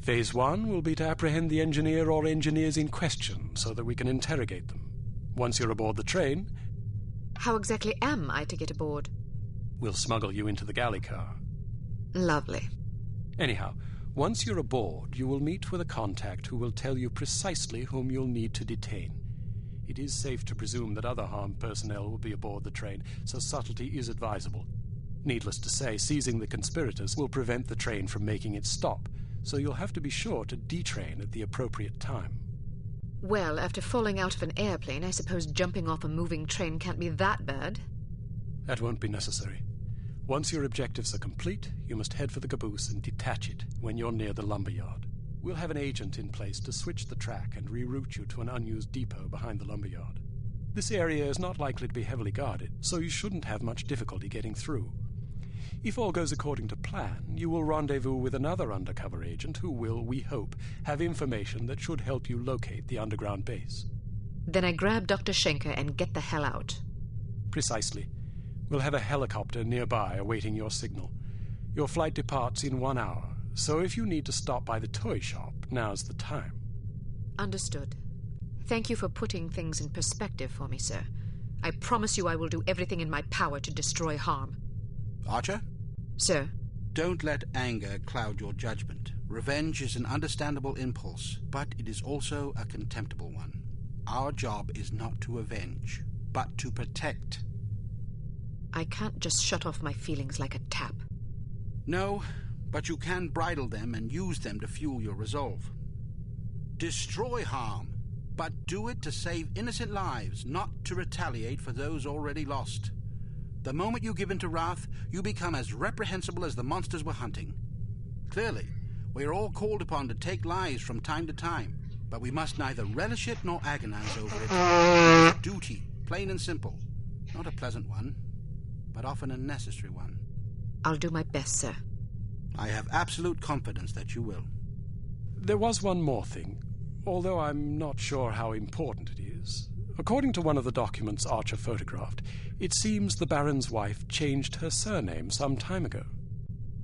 K: Phase 1 will be to apprehend the engineer or engineers in question so that we can interrogate them. Once you're aboard the train...
G: How exactly am I to get aboard?
K: We'll smuggle you into the galley car.
G: Lovely.
K: Anyhow, once you're aboard, you will meet with a contact who will tell you precisely whom you'll need to detain. It is safe to presume that other Harm personnel will be aboard the train, so subtlety is advisable. Needless to say, seizing the conspirators will prevent the train from making its stop, so you'll have to be sure to detrain at the appropriate time.
G: Well, after falling out of an airplane, I suppose jumping off a moving train can't be that bad.
K: That won't be necessary. Once your objectives are complete, you must head for the caboose and detach it when you're near the lumberyard. We'll have an agent in place to switch the track and reroute you to an unused depot behind the lumberyard. This area is not likely to be heavily guarded, so you shouldn't have much difficulty getting through. If all goes according to plan, you will rendezvous with another undercover agent who will, we hope, have information that should help you locate the underground base.
G: Then I grab Dr. Schenker and get the hell out.
K: Precisely. We'll have a helicopter nearby awaiting your signal. Your flight departs in 1 hour, so if you need to stop by the toy shop, now's the time.
G: Understood. Thank you for putting things in perspective for me, sir. I promise you I will do everything in my power to destroy Harm.
J: Archer?
G: Sir?
J: Don't let anger cloud your judgment. Revenge is an understandable impulse, but it is also a contemptible one. Our job is not to avenge, but to protect.
G: I can't just shut off my feelings like a tap.
J: No, but you can bridle them and use them to fuel your resolve. Destroy Harm, but do it to save innocent lives, not to retaliate for those already lost. The moment you give in to wrath, you become as reprehensible as the monsters we're hunting. Clearly, we are all called upon to take lives from time to time, but we must neither relish it nor agonize over it. It is a duty, plain and simple. Not a pleasant one, but often a necessary one.
G: I'll do my best, sir.
J: I have absolute confidence that you will.
K: There was one more thing, although I'm not sure how important it is. According to one of the documents Archer photographed, it seems the Baron's wife changed her surname some time ago.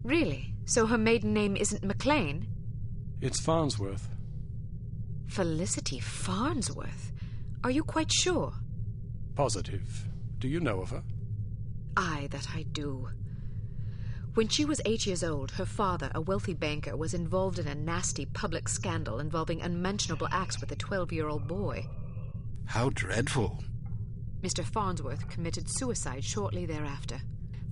G: Really? So her maiden name isn't McLean?
K: It's Farnsworth.
G: Felicity Farnsworth? Are you quite sure?
K: Positive. Do you know of her?
G: Aye, that I do. When she was 8 years old, her father, a wealthy banker, was involved in a nasty public scandal involving unmentionable acts with a 12-year-old boy.
J: How dreadful.
G: Mr. Farnsworth committed suicide shortly thereafter.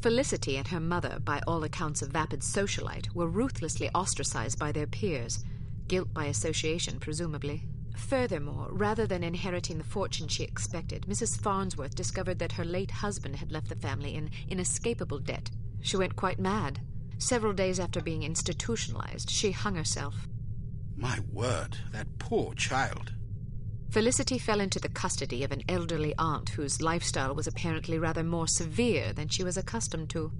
G: Felicity and her mother, by all accounts a vapid socialite, were ruthlessly ostracized by their peers. Guilt by association, presumably. Furthermore, rather than inheriting the fortune she expected, Mrs. Farnsworth discovered that her late husband had left the family in inescapable debt. She went quite mad. Several days after being institutionalized, she hung herself.
J: My word, that poor child.
G: Felicity fell into the custody of an elderly aunt whose lifestyle was apparently rather more severe than she was accustomed to.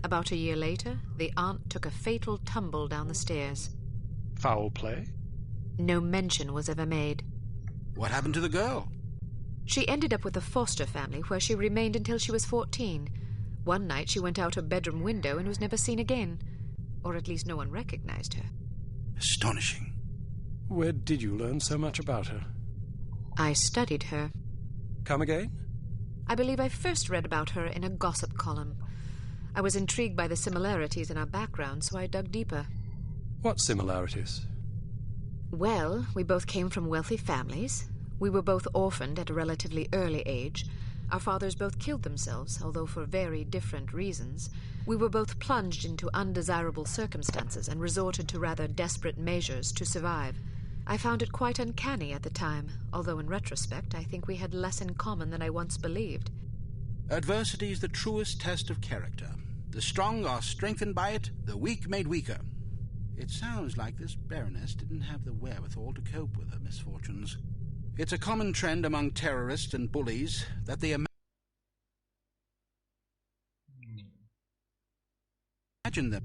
G: About a year later, the aunt took a fatal tumble down the stairs.
K: Foul play?
G: No mention was ever made.
J: What happened to the girl?
G: She ended up with a foster family where she remained until she was 14. One night she went out her bedroom window and was never seen again. Or at least no one recognized her.
J: Astonishing.
K: Where did you learn so much about her?
G: I studied her.
K: Come again?
G: I believe I first read about her in a gossip column. I was intrigued by the similarities in our background, so I dug deeper.
K: What similarities?
G: Well, we both came from wealthy families. We were both orphaned at a relatively early age. Our fathers both killed themselves, although for very different reasons. We were both plunged into undesirable circumstances and resorted to rather desperate measures to survive. I found it quite uncanny at the time, although in retrospect I think we had less in common than I once believed.
J: Adversity is the truest test of character. The strong are strengthened by it, the weak made weaker. It sounds like this Baroness didn't have the wherewithal to cope with her misfortunes. It's a common trend among terrorists and bullies that they imagine them.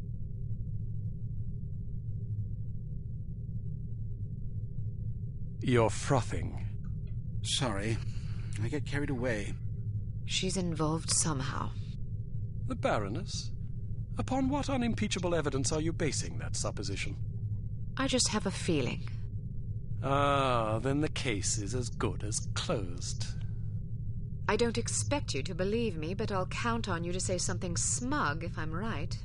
K: You're frothing.
J: Sorry, I get carried away.
G: She's involved somehow.
K: The Baroness? Upon what unimpeachable evidence are you basing that supposition?
G: I just have a feeling.
K: Ah, then the case is as good as closed.
G: I don't expect you to believe me, but I'll count on you to say something smug if I'm right.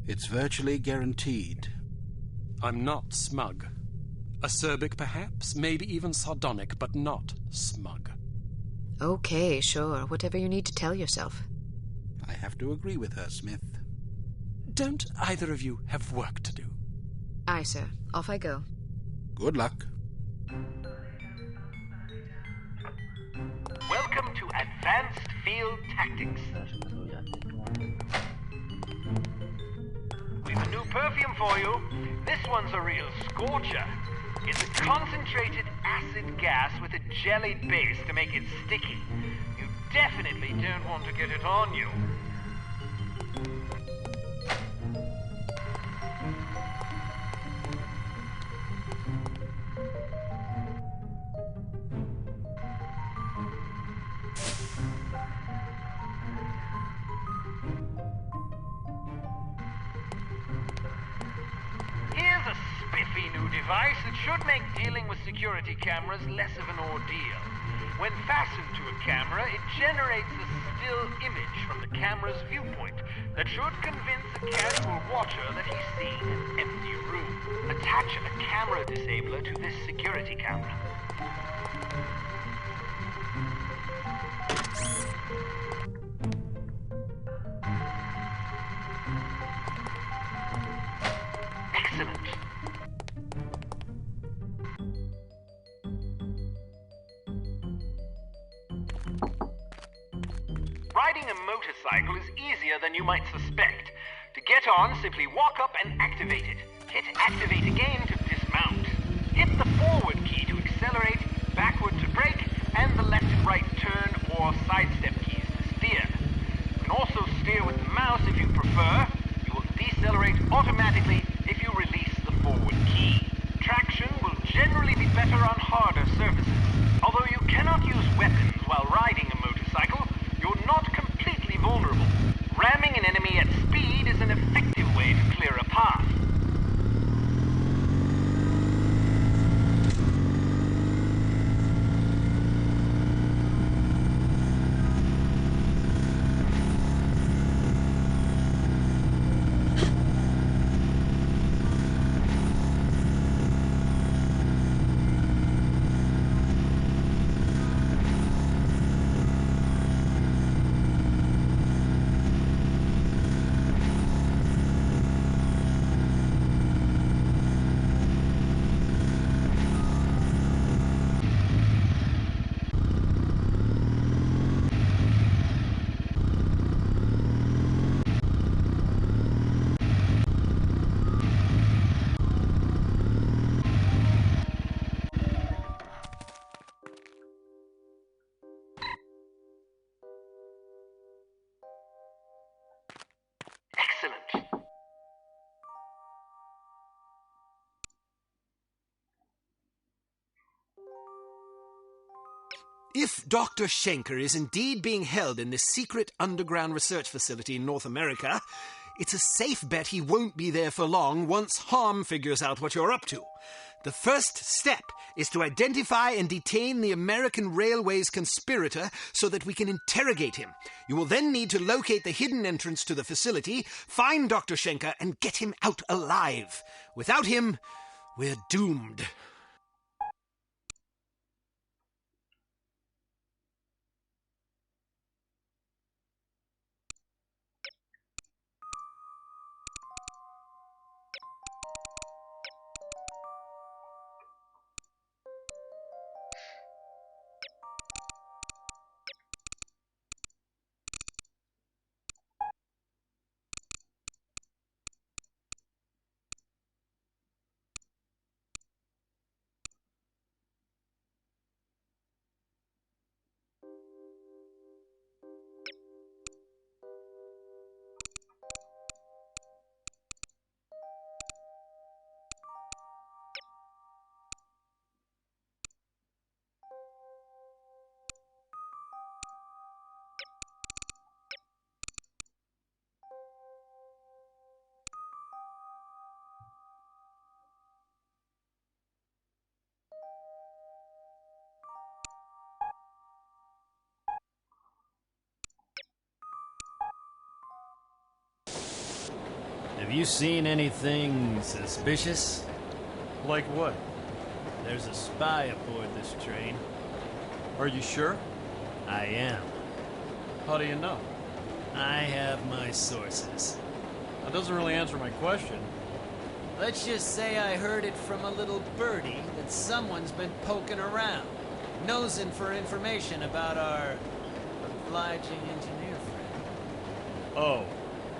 J: It's virtually guaranteed.
K: I'm not smug. Acerbic, perhaps, maybe even sardonic, but not smug.
G: Okay, sure. Whatever you need to tell yourself.
J: I have to agree with her, Smith.
K: Don't either of you have work to do?
G: Aye, sir. Off I go.
J: Good luck.
O: Welcome to Advanced Field Tactics. We've a new perfume for you. This one's a real scorcher. It's a concentrated acid gas with a jellied base to make it sticky. You definitely don't want to get it on you. Here's a spiffy new device that should make dealing with security cameras less of an ordeal. When fastened to a camera, it generates a still image from the camera's viewpoint that should convince a casual watcher that he's seeing an empty room. Attach a camera disabler to this security camera. Excellent. Riding a motorcycle is easier than you might suspect. To get on, simply walk up and activate it. Hit activate again to dismount. Hit the forward key to accelerate, backward to brake, and the left and right turn or sidestep keys to steer. You can also steer with the mouse if you prefer. You will decelerate automatically if you release the forward key. Traction will generally be better on harder surfaces. Although you cannot use weapons while riding a motorcycle, you're not completely vulnerable. Ramming an enemy at speed is an effective way to clear a path. Excellent.
N: If Dr. Schenker is indeed being held in this secret underground research facility in North America, it's a safe bet he won't be there for long once Harm figures out what you're up to. The first step is to identify and detain the American Railways conspirator so that we can interrogate him. You will then need to locate the hidden entrance to the facility, find Dr. Schenker, and get him out alive. Without him, We're doomed.
P: Have you seen anything suspicious?
I: Like what?
P: There's a spy aboard this train.
I: Are you sure?
P: I am.
I: How do you know?
P: I have my sources.
I: That doesn't really answer my question.
P: Let's just say I heard it from a little birdie that someone's been poking around, nosing for information about our obliging engineer friend.
I: Oh.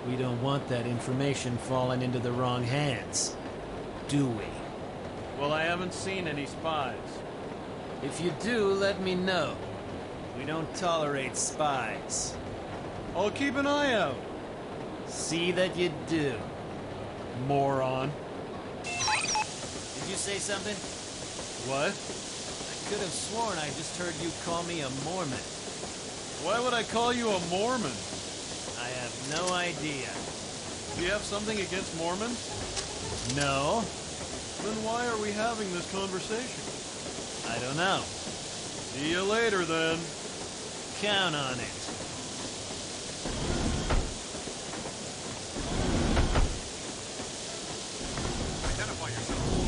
P: We don't want that information falling into the wrong hands, do we?
I: Well, I haven't seen any spies.
P: If you do, let me know. We don't tolerate spies.
I: I'll keep an eye out.
P: See that you do.
I: Moron.
P: Did you say something?
I: What?
P: I could have sworn I just heard you call me a Mormon.
I: Why would I call you a Mormon?
P: I have no idea.
I: Do you have something against Mormons?
P: No.
I: Then why are we having this conversation?
P: I don't know.
I: See you later, then.
P: Count on it.
F: Identify yourself.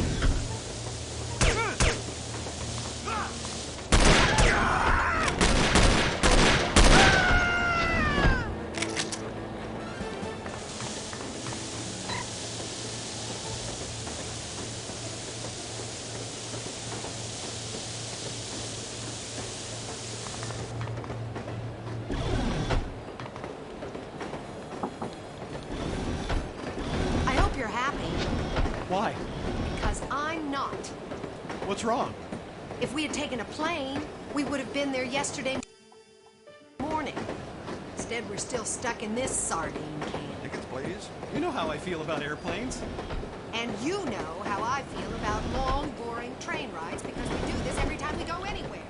K: Why?
B: Because I'm not.
K: What's wrong?
B: If we had taken a plane, we would have been there yesterday morning. Instead, we're still stuck in this sardine can.
F: Tickets, please.
K: You know how I feel about airplanes.
B: And you know how I feel about long, boring train rides because we do this every time we go anywhere.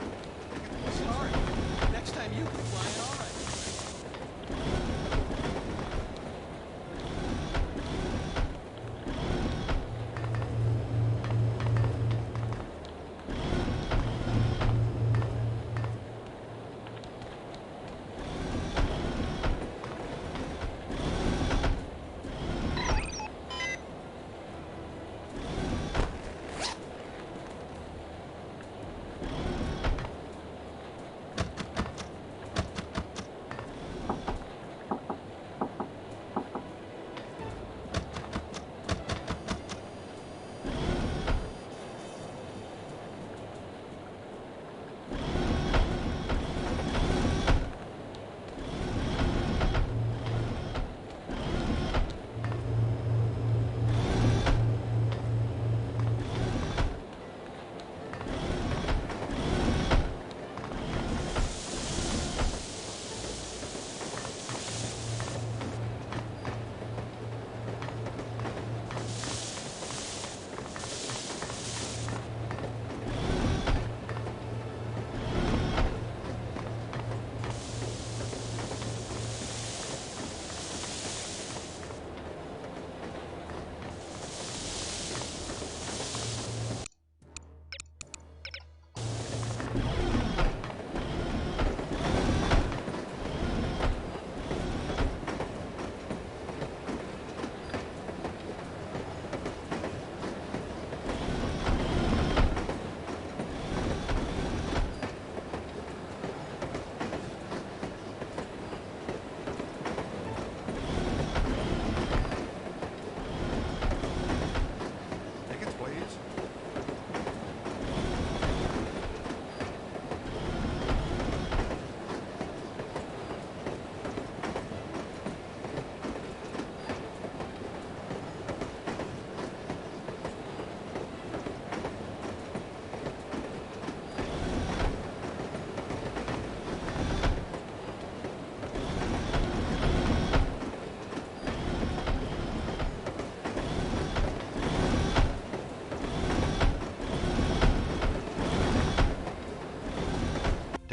K: Sorry. Next time you can fly it all right.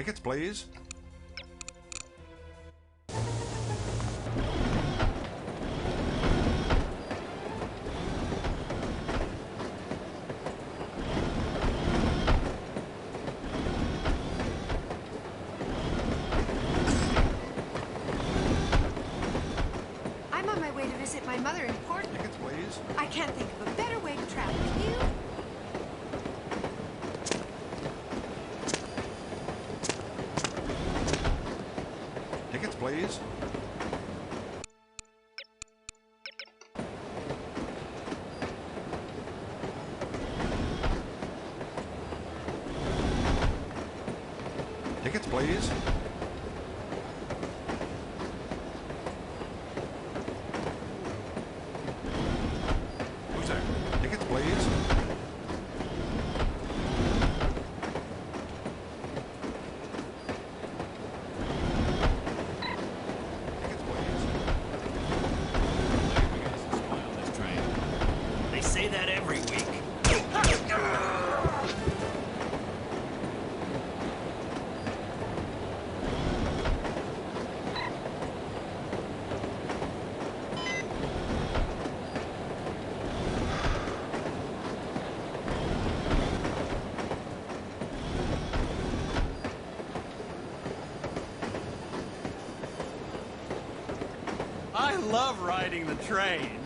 F: Tickets, please.
B: I'm on my way to visit my mother in Portland.
F: Tickets, please.
B: I can't think of a better way to travel. Can you?
F: Tickets, please. Tickets, please. Who's there? Tickets, please.
N: They say that every week. I love riding the train.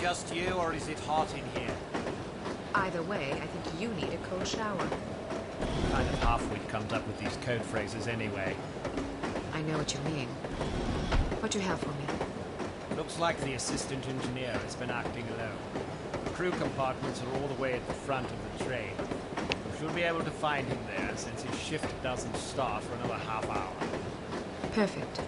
N: Just you, or is it hot in here?
G: Either way, I think you need a cold shower.
N: Kind of half-wit comes up with these code phrases anyway.
G: I know what you mean. What do you have for me?
N: Looks like the assistant engineer has been acting alone. The crew compartments are all the way at the front of the train. You should be able to find him there, since his shift doesn't start for another half hour.
G: Perfect.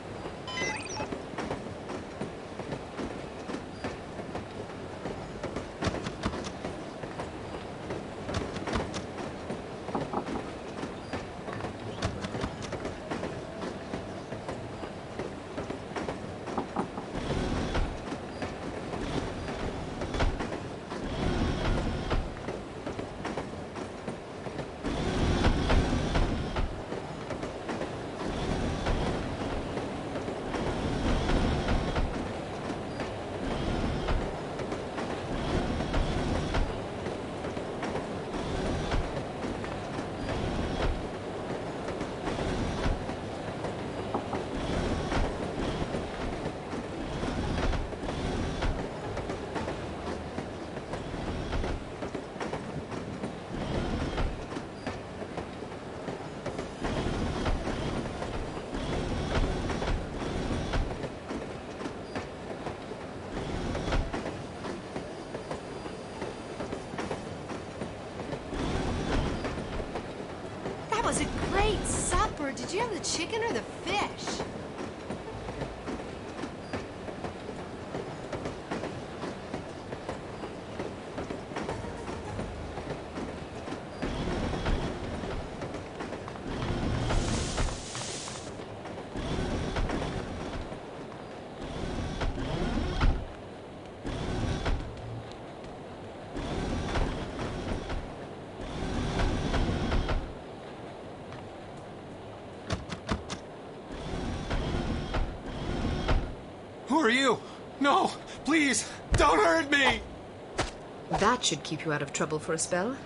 B: Was a great supper. Did you have the chicken or the fish?
K: for you. No, please, don't hurt me.
G: That should keep you out of trouble for a spell.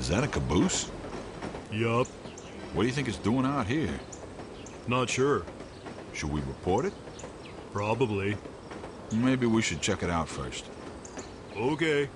U: Is that a caboose?
V: Yup.
U: What do you think it's doing out here?
V: Not sure.
U: Should we report it?
V: Probably.
U: Maybe we should check it out first.
V: Okay.